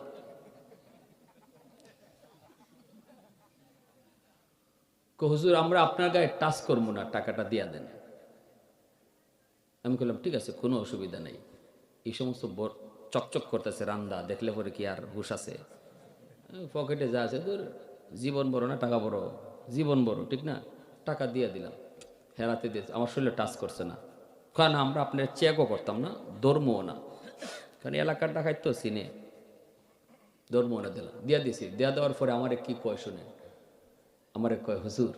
হুজুর আমরা আপনার গায়ে টাচ করবো না, টাকাটা দিয়া দেন। আমি বললাম ঠিক আছে, কোনো অসুবিধা নেই। এই সমস্ত চকচক করতেছে রান্দা দেখলে পরে কি আর হুশ আছে? পকেটে যা আছে, তোর জীবন বড় না টাকা বড়? জীবন বড়, ঠিক না? টাকা দিয়ে দিলাম, হেরাতে দিয়েছে, আমার শরীরে টাচ করছে না। কারণ আমরা আপনার চেকও করতাম না, ধর্মও না, কারণ এলাকার ডাকাই তো চিনে, ধর্মও না, দিলাম, দিয়া দিছি। দিয়া দেওয়ার পরে আমার কি কয় শুনে, আমার কয় হুজুর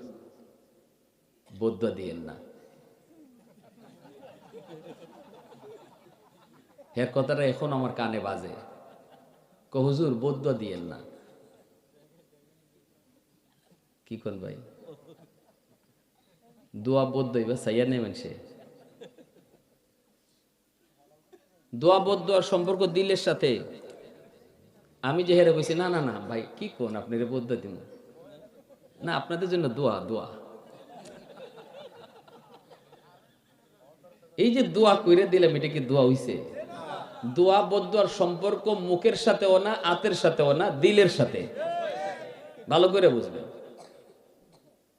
বদুয়া দিয়েন না। এর কথাটা এখন আমার কানে বাজে, হুজুর বদুয়া দিয়েন না। কি কোন ভাই, দোয়া বদুয়া সাইয়া নেবেন, সে দোয়া বদুয়ার সম্পর্ক দিলের সাথে। আমি যে হেরে কইছি, না না না ভাই কি কোন, আপনার বদুয়া দিব না, আপনাদের জন্য দোয়া দোয়া। এই যে দোয়া কইরে দিলাম, এটা কি দোয়া হইছে? দোয়া বদুয়ার সম্পর্ক মুখের সাথেও না, আতের সাথেও না, দিলের সাথে। ভালো করে বুঝবেন।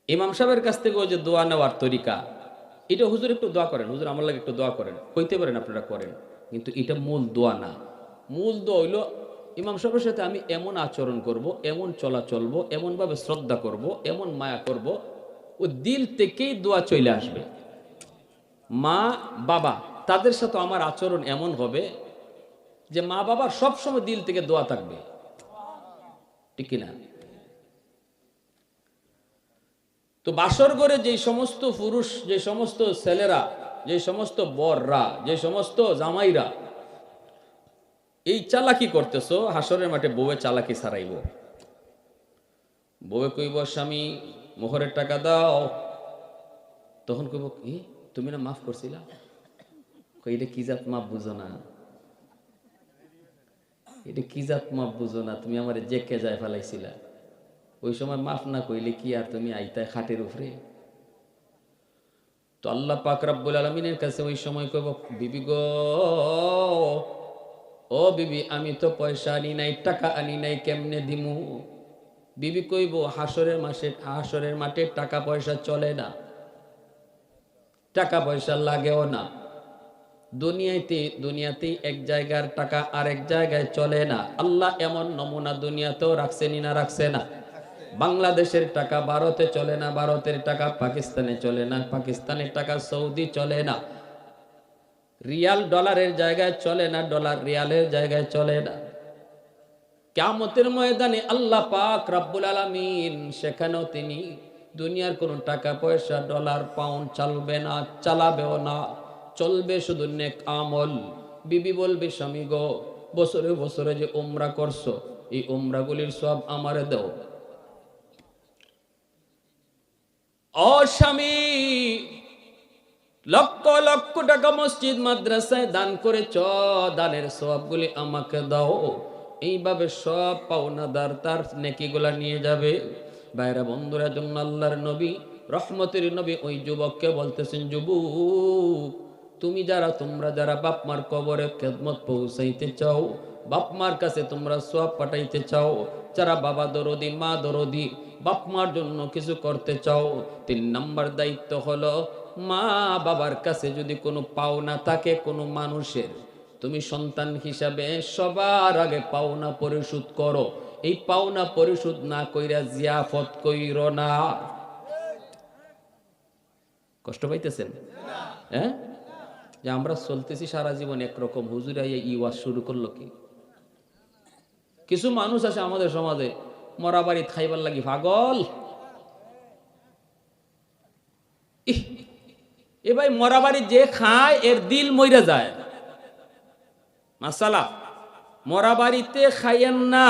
ইমাম সাহেবের কাছ থেকে ওই যে দোয়া নেওয়ার তরিকা, এটা হুজুর একটু দোয়া করেন, হুজুর আমার লাগে একটু দোয়া করেন, কইতে পারেন, আপনারা করেন, কিন্তু এটা মূল দোয়া না। মূল তো হইল ইমাম সাহেবের সাথে আমি এমন আচরণ করব, এমন চলা চলবো, এমনভাবে শ্রদ্ধা করব, এমন মায়া করব, ও দিল থেকেই দোয়া চলে আসবে। মা বাবা তাদের সাথে আমার আচরণ এমন হবে যে মা বাবার সবসময় দিল থেকে দোয়া থাকবে, ঠিক কিনা? তো বাসর ঘরে যে সমস্ত পুরুষ, যে সমস্ত ছেলেরা, যে সমস্ত বররা, যে সমস্ত জামাইরা এই চালাকি করতেছো, হাসরের মাঠে বউয়ে চালাকি ছাড়াইব। বউয়ে কইব স্বামী মোহরের টাকা দাও, তখন কইব কি তুমি না মাফ করছিলা? এটা কি জাত মাফ বুঝো না, এটা কি জাত মাফ বুঝো না, তুমি আমার যে কে যায় ফেলাইছিলা, ওই সময় মাফ না কইলে কি আর তুমি আইতায় খাটের উপরে? তো আল্লাহ পাক রব্বুল আলামিনের কাছে ওই সময় কইব বিবি গো, ও বিবি আমি তো পয়সা আনি নাই, টাকা আনি নাই, কেমনে দিমু? বিবি কইব হাসরের মাঠে টাকা পয়সা চলে না, টাকা পয়সা লাগেও না। দুনিয়াতেই এক জায়গার টাকা আরেক জায়গায় চলে না। আল্লাহ এমন নমুনা দুনিয়াতেও রাখছেনি না রাখছে না? বাংলাদেশের টাকা ভারতে চলে না, ভারতের টাকা পাকিস্তানে চলে না, পাকিস্তানের টাকা সৌদি চলে না, রিয়াল ডলারের জায়গায় চলে না, ডলার রিয়ালের জায়গায় চলে না। কিয়ামতের ময়দানে আল্লাহ পাক রব্বুল আলামিন সেখানেও তিনি দুনিয়ার কোনো টাকা পয়সা ডলার পাউন্ড চলবে না, চালাবেও না, চলবে শুধু নেক আমল। বিবি বলবে স্বামী গো, বছরে বছরে যে উমরা করছো, এই উমরাগুলির সব আমারে দাও। ও স্বামী, লক্ষ লক্ষ টাকা মসজিদ মাদ্রাসায় দান করেছ, দানের সওয়াবগুলি আমাকে দাও। এইভাবে সব পাওনাদার তার নেকিগুলা নিয়ে যাবে। ভাইরা বন্ধুরা, জন্য আল্লাহর নবী রহমতের নবী ওই যুবককে বলতেছেন, যুবক তোমরা যারা বাপ মার কবরে খেদমত পৌঁছাইতে চাও, বাপ মার কাছে তোমরা সওয়াব পাঠাইতে চাও, যারা বাবা দরদি মা দরদি, বাপ মার জন্য কিছু করতে চাও, 3 নাম্বার দায়িত্ব হলো মা বাবার কাছে যদি কোনো পাওনা থাকে কোনো মানুষের, তুমি সন্তান হিসাবে সবার আগে পাওনা পরিশোধ করো। এই পাওনা পরিশোধ না কইরা জিয়াফত কইরো না। কষ্ট পাইতেছেন? হ্যাঁ, যে আমরা চলতেছি সারা জীবন একরকম, হুজুর আইয়া ওয়াজ শুরু করলো কি? কিছু মানুষ আছে আমাদের সমাজে মরা বাড়ি খাইবার লাগি পাগল। এ ভাই, মরা বাড়ি যে খায় এর দিল মইরা যায়। মাসালা, মরা বাড়িতে খাইয়েন না।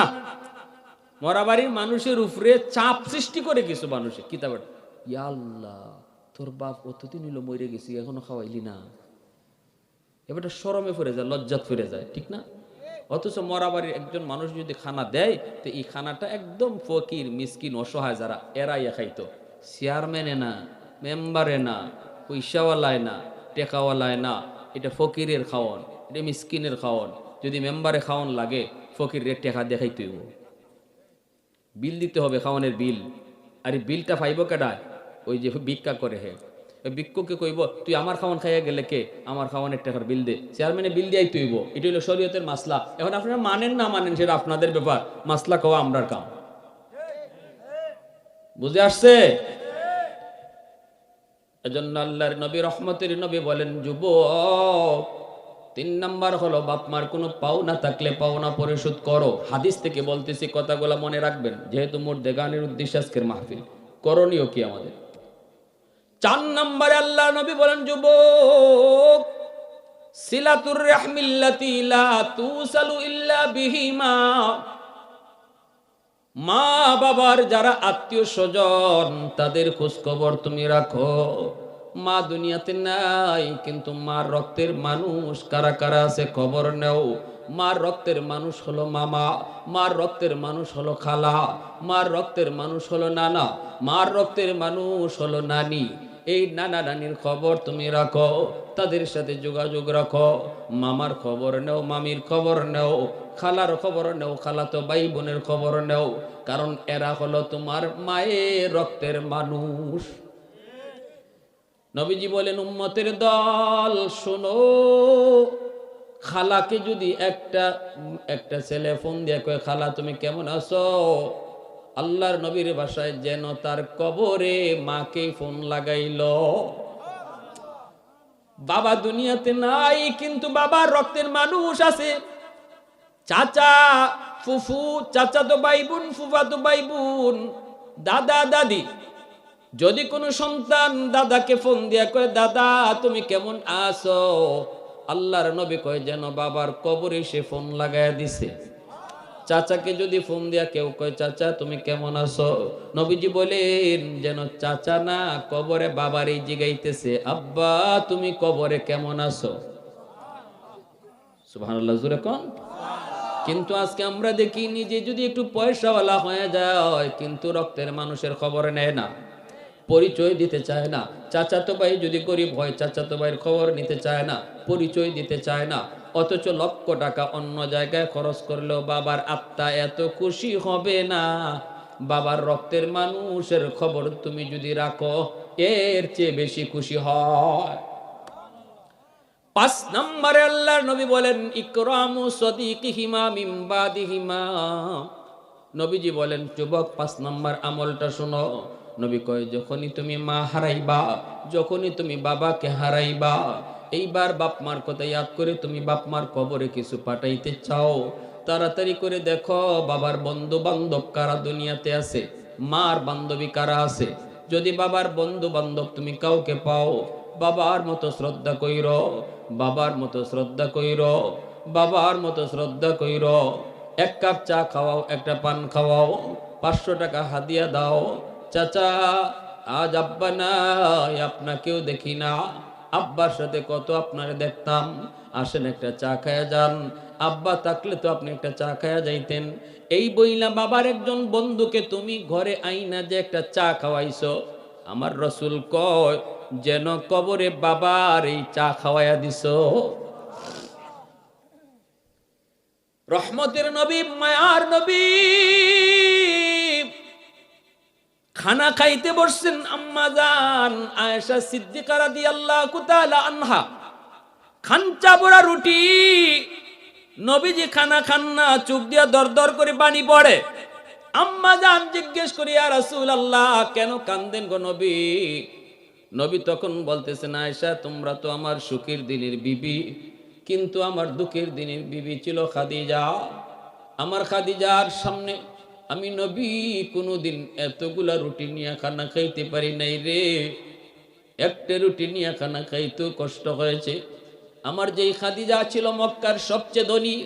মরা বাড়ির মানুষের উপরে চাপ সৃষ্টি করে কিছু মানুষের কিতাব, ইয়া আল্লাহ তোর বাপ অতদিন হইলো মরে গেছি, এখনো খাওয়াইলি না। এবারটা শরমে ফিরে যায়, লজ্জাত ফিরে যায়, ঠিক না? অথচ মরা বাড়ির একজন মানুষ যদি খানা দেয়, তো এই খানাটা একদম ফকির মিসকিন অসহায় যারা, এরাই খাইতো। চেয়ারম্যানে না, মেম্বারে না, পয়সাওয়ালায় না, টেকাওয়ালায় না, এটা ফকিরের খাওয়ান, এটা মিসকিনের খাওয়ান। যদি মেম্বারে খাওয়ান লাগে, ফকিরের টেকা দেখাইতে হইব, বিল দিতে হবে, খাওয়ানের বিল। আর এই বিলটা পাইব কেডায়? ওই যে ভিক্ষা করে হে, ওই ভিক্ষুকে কইব তুই আমার খাওয়ান খাইয়া গেলে কে, আমার খাওয়ানের টাকার বিল দে। চেয়ারম্যানে বিল দিয়াই তুইব। এটা হলো শরীয়তের মাসলা। এখন আপনারা মানেন না মানেন সেটা আপনাদের ব্যাপার, মাসলা খাওয়া আমরার কাম। বুঝে আসছে? এজন্য আল্লাহর নবী রহমতের নবী বলেন, যুবক 3 নাম্বার হলো বাপ মার কোনো পাওনা থাকলে পাওনা পরিশোধ করো। হাদিস থেকে বলতেছি, কথাগুলো মনে রাখবেন, যেহেতু মোর দেগানের উদ্দেশ্য আজকের মাহফিল। করণীয় কি আমাদের? 4 নম্বরে আল্লাহ নবী বলেন, যুবক সিলাতুর রাহমিল্লাতি লা তুসালু ইল্লা বিহিমা। মা বাবার যারা আত্মীয় স্বজন, তাদের খোঁজ খবর তুমি রাখো। মা দুনিয়াতে নাই, কিন্তু মার রক্তের মানুষ কারা কারা আছে খবর নেও। মার রক্তের মানুষ হলো মামা, মার রক্তের মানুষ হলো খালা, মার রক্তের মানুষ হলো নানা, মার রক্তের মানুষ হলো নানি। এই নানা নানির খবর তুমি রাখো, তাদের সাথে যোগাযোগ রাখো। মামার খবর নেও, মামির খবর নেও, খালার খবর নেও, খালাতো ভাই বোনের খবর নেও, কারণ এরা হলো তোমার মায়ের রক্তের মানুষ। নবীজি বলেন, উম্মতের দল শোনো, খালাকে যদি একটা ছেলে ফোন দিয়ে কয় খালা তুমি কেমন আছো, আল্লাহর নবীর ভাষায় যেন তার কবরে মাকে ফোন লাগাইল। বাবা দুনিয়াতে নাই, কিন্তু বাবার রক্তের মানুষ আছে। চাচা ফুফু, চাচা তো ভাই বোন, ফুফা তো ভাই বোন, দাদা দাদি। যদি কোনো সন্তান দাদাকে ফোন দিয়া কয় দাদা তুমি কেমন আছো, আল্লাহর নবী কয় যেন বাবার কবরে সে ফোন লাগায় দিছে। চাচাকে যদি ফোন দিয়া কেউ কয় চাচা তুমি কেমন আছো, নবীজি বলেন যেন চাচা না কবরে বাবারই জিগাইতেছে আব্বা তুমি কবরে কেমন আছো। সুবহানাল্লাহ, জোরে কোন। কিন্তু আজকে আমরা দেখি নিজে যদি একটু পয়সাওয়ালা হয়ে যায়, কিন্তু রক্তের মানুষের খবর নেয় না, পরিচয় দিতে চায় না। চাচাতো ভাই যদি গরিব হয়, চাচাতো ভাইয়ের খবর নিতে চায় না, পরিচয় দিতে চায় না। অথচ লক্ষ টাকা অন্য জায়গায় খরচ করলেও বাবার আত্মা এত খুশি হবে না। বাবার রক্তের মানুষের খবর তুমি যদি রাখো, এর চেয়ে বেশি খুশি হয়। 5 নম্বরে আল্লাহর নবী বলেন ইকরামু সাদিকিহিমা মিন বাদিহিমা। নবীজি বলেন যুবক 5 নম্বর আমলটা শোনো। নবী কয় যখনই তুমি মা হারাইবা, যখনই তুমি বাবাকে হারাইবা, এইবার বাপ মার কথা ইয়াদ করে তুমি বাপ মার কবরে কিছু পাঠাইতে চাও, তাড়াতাড়ি করে দেখো বাবার বন্ধু বান্ধব কারা দুনিয়াতে আছে, মার বান্ধবী কারা আছে। যদি বাবার বন্ধু বান্ধব তুমি কাউকে পাও, বাবার মতো শ্রদ্ধা কইর, বাবার মতো শ্রদ্ধা কইর, বাবার মতো শ্রদ্ধা কইর। 1 কাপ চা খাওয়াও, একটা পান খাওয়াও, 500 টাকা হাদিয়া দাও। চাচা আজ আব্বা নাই, আপনাকেও দেখি না, আব্বার সাথে কত আপনারে দেখতাম, আসেন একটা চা খায়া যান। আব্বা থাকলে তো আপনি একটা চা খায়া যাইতেন। এই বইলা বাবার একজন বন্ধুকে তুমি ঘরে আইনা যে একটা চা খাওয়াইছো, আমার রসুল কয় যেন কবরে বাবার এই চা খাওয়াইয়া দিছো। রহমতের নবী, মায়ার নবী খানা খাইতে বসছেন। আম্মা জান আয়েশা সিদ্দিকা রাদিয়াল্লাহু তাআলা আনহা খানচা ভরা রুটি, নবীজি খানা খান না, চোখ দিয়া দরদর করে পানি পড়ে। আম্মা জান জিজ্ঞেস করি ইয়া রাসূলুল্লাহ কেন কান্দেন গো নবী? নবী তখন বলতেছেন আয়েশা তোমরা তো আমার সুখের দিনের বিবি, কিন্তু আমার দুঃখের দিনের বিবি ছিল খাদিজা। আমার খাদিজার সামনে আমি নবী কোনোদিন এতগুলা রুটি নিয়ে খানা খাইতে পারি নাই রে। একটা রুটি নিয়ে খানা খাইতেও কষ্ট হয়েছে। আমার যেই খাদিজা ছিল মক্কার সবচেয়ে ধনী,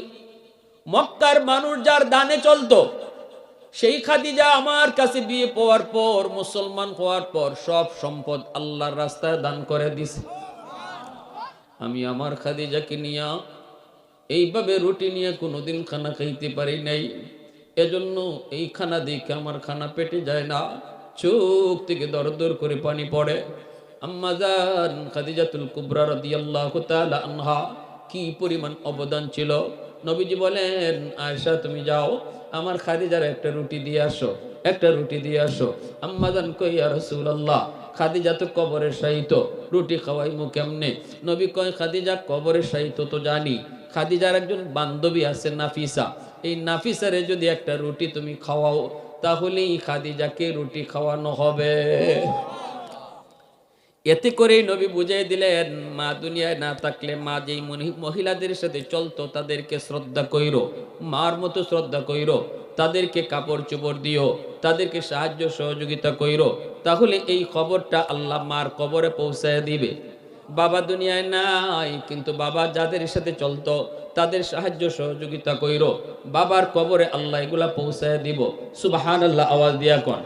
মক্কার মানুষ যার দানে চলতো, সেই খাদিজা আমার কাছে বিয়ে পাওয়ার পর, মুসলমান হওয়ার পর সব সম্পদ আল্লাহর রাস্তায় দান করে দিছে। আমি আমার খাদিজাকে নিয়ে এইভাবে রুটি নিয়ে কোনোদিন খানা খাইতে পারি নাই। এজন্য এই খানা দেখে আমার খানা পেটে যায় না, চোখ থেকে দর দর করে পানি পড়ে। আম্মা জান খাদিজাতুল কুবরা রাদিয়াল্লাহু তাআলা আনহা কি পরিমাণ অবদান ছিল। নবীজি বলেন আয়েশা তুমি যাও আমার খাদিজার একটা রুটি দিয়ে আসো, একটা রুটি দিয়ে আসো। আম্মা জান কই ইয়া রাসূলুল্লাহ খাদিজা তো কবরে শায়িত, রুটি খাওয়াইমু কেমনে? নবী কয় খাদিজা কবরে শায়িত তো জানি, খাদিজার একজন বান্ধবী আছে নাফিসা, এই নাফিসারে যদি একটা রুটি তুমি খাওয়াও তাহলেই খাদিজাকে রুটি খাওয়ানো হবে। এতে করেই নবী বুঝাই দিলেন মা দুনিয়ায় না থাকলে মা যেই মহিলাদের সাথে চলতো তাদেরকে শ্রদ্ধা কইরো, মার মতো শ্রদ্ধা কইরো, তাদেরকে কাপড় চোপড় দিও, তাদেরকে সাহায্য সহযোগিতা কইরো, তাহলে এই খবরটা আল্লাহ মার কবরে পৌঁছায় দিবে। বাবা দুনিয়ায় নাই, কিন্তু বাবা যাদের সাথে চলতো তাদের সাহায্য সহযোগিতা কইরো, বাবার কবরে আল্লাহ এগুলা পৌঁছায় দিব। সুবহানাল্লাহ আওয়াজ দিয়া কোন।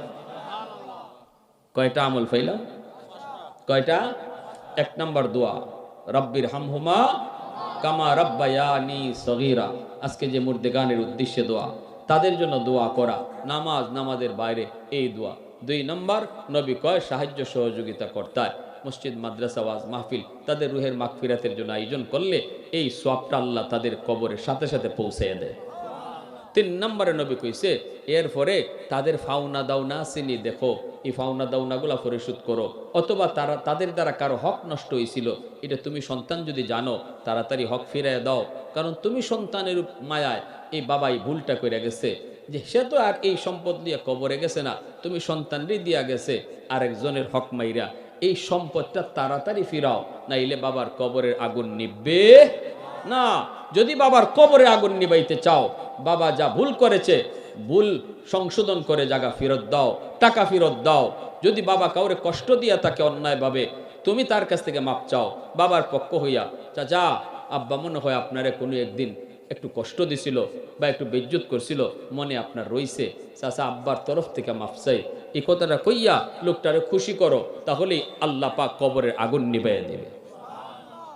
কয়টা আমল পাইলাম? কয়টা? 1 নম্বর দোয়া রব্বির হামহুমা কামা রাব্বায়ানি সগীরা। আজকে যে মুর্দেগানের উদ্দেশ্যে দোয়া, তাদের জন্য দোয়া করা, নামাজের বাইরে এই দোয়া। 2 নম্বর নবী কয় সাহায্য সহযোগিতা করতে হয়। মসজিদ মাদ্রাসা ওয়াজ মাহফিল তাদের রুহের মাগফিরাতের জন্য আয়োজন করলে এই সওয়াবটা আল্লাহ তাদের কবরের সাথে সাথে পৌঁছে দেয়। 3 নম্বরে নবী কইছে এরপরে তাদের ফাওনা দাওনা চিনি দেখো, এই ফাওনা দাওনাগুলা পরিশোধ করো, অথবা তাদের দ্বারা কারো হক নষ্ট হয়েছিল এটা তুমি সন্তান যদি জানো তাড়াতাড়ি হক ফিরিয়ে দাও, কারণ তুমি সন্তানের মায়ায় এই বাবাই ভুলটা করে গেছে যে সে তো আর এই সম্পদ দিয়ে কবরে গেছে না, তুমি সন্তানরই দিয়া গেছে আরেকজনের হক মাইরা, এই সম্পদটা তাড়াতাড়ি ফিরাও, নাইলে বাবার কবরের আগুন নিভবে না। যদি বাবার কবরে আগুন নিবাইতে চাও, বাবা যা ভুল করেছে ভুল সংশোধন করে জায়গা ফেরত দাও, টাকা ফেরত দাও। যদি বাবা কাউরে কষ্ট দিয়া তাকে অন্যায়ভাবে, তুমি তার কাছ থেকে মাপ চাও বাবার পক্ষ হইয়া, চাচা আব্বা মনে হয় আপনারে কোনো একদিন একটু কষ্ট দিছিল বা একটু বেজ্জত করছিল, মনে আপনার রইছে, চাচা আব্বার তরফ থেকে মাফ চাই, এই কথাটা কইয়া লোকটারে খুশি করো, তাহলেই আল্লাহ পাক কবরের আগুন নিবাইয়া দেবে।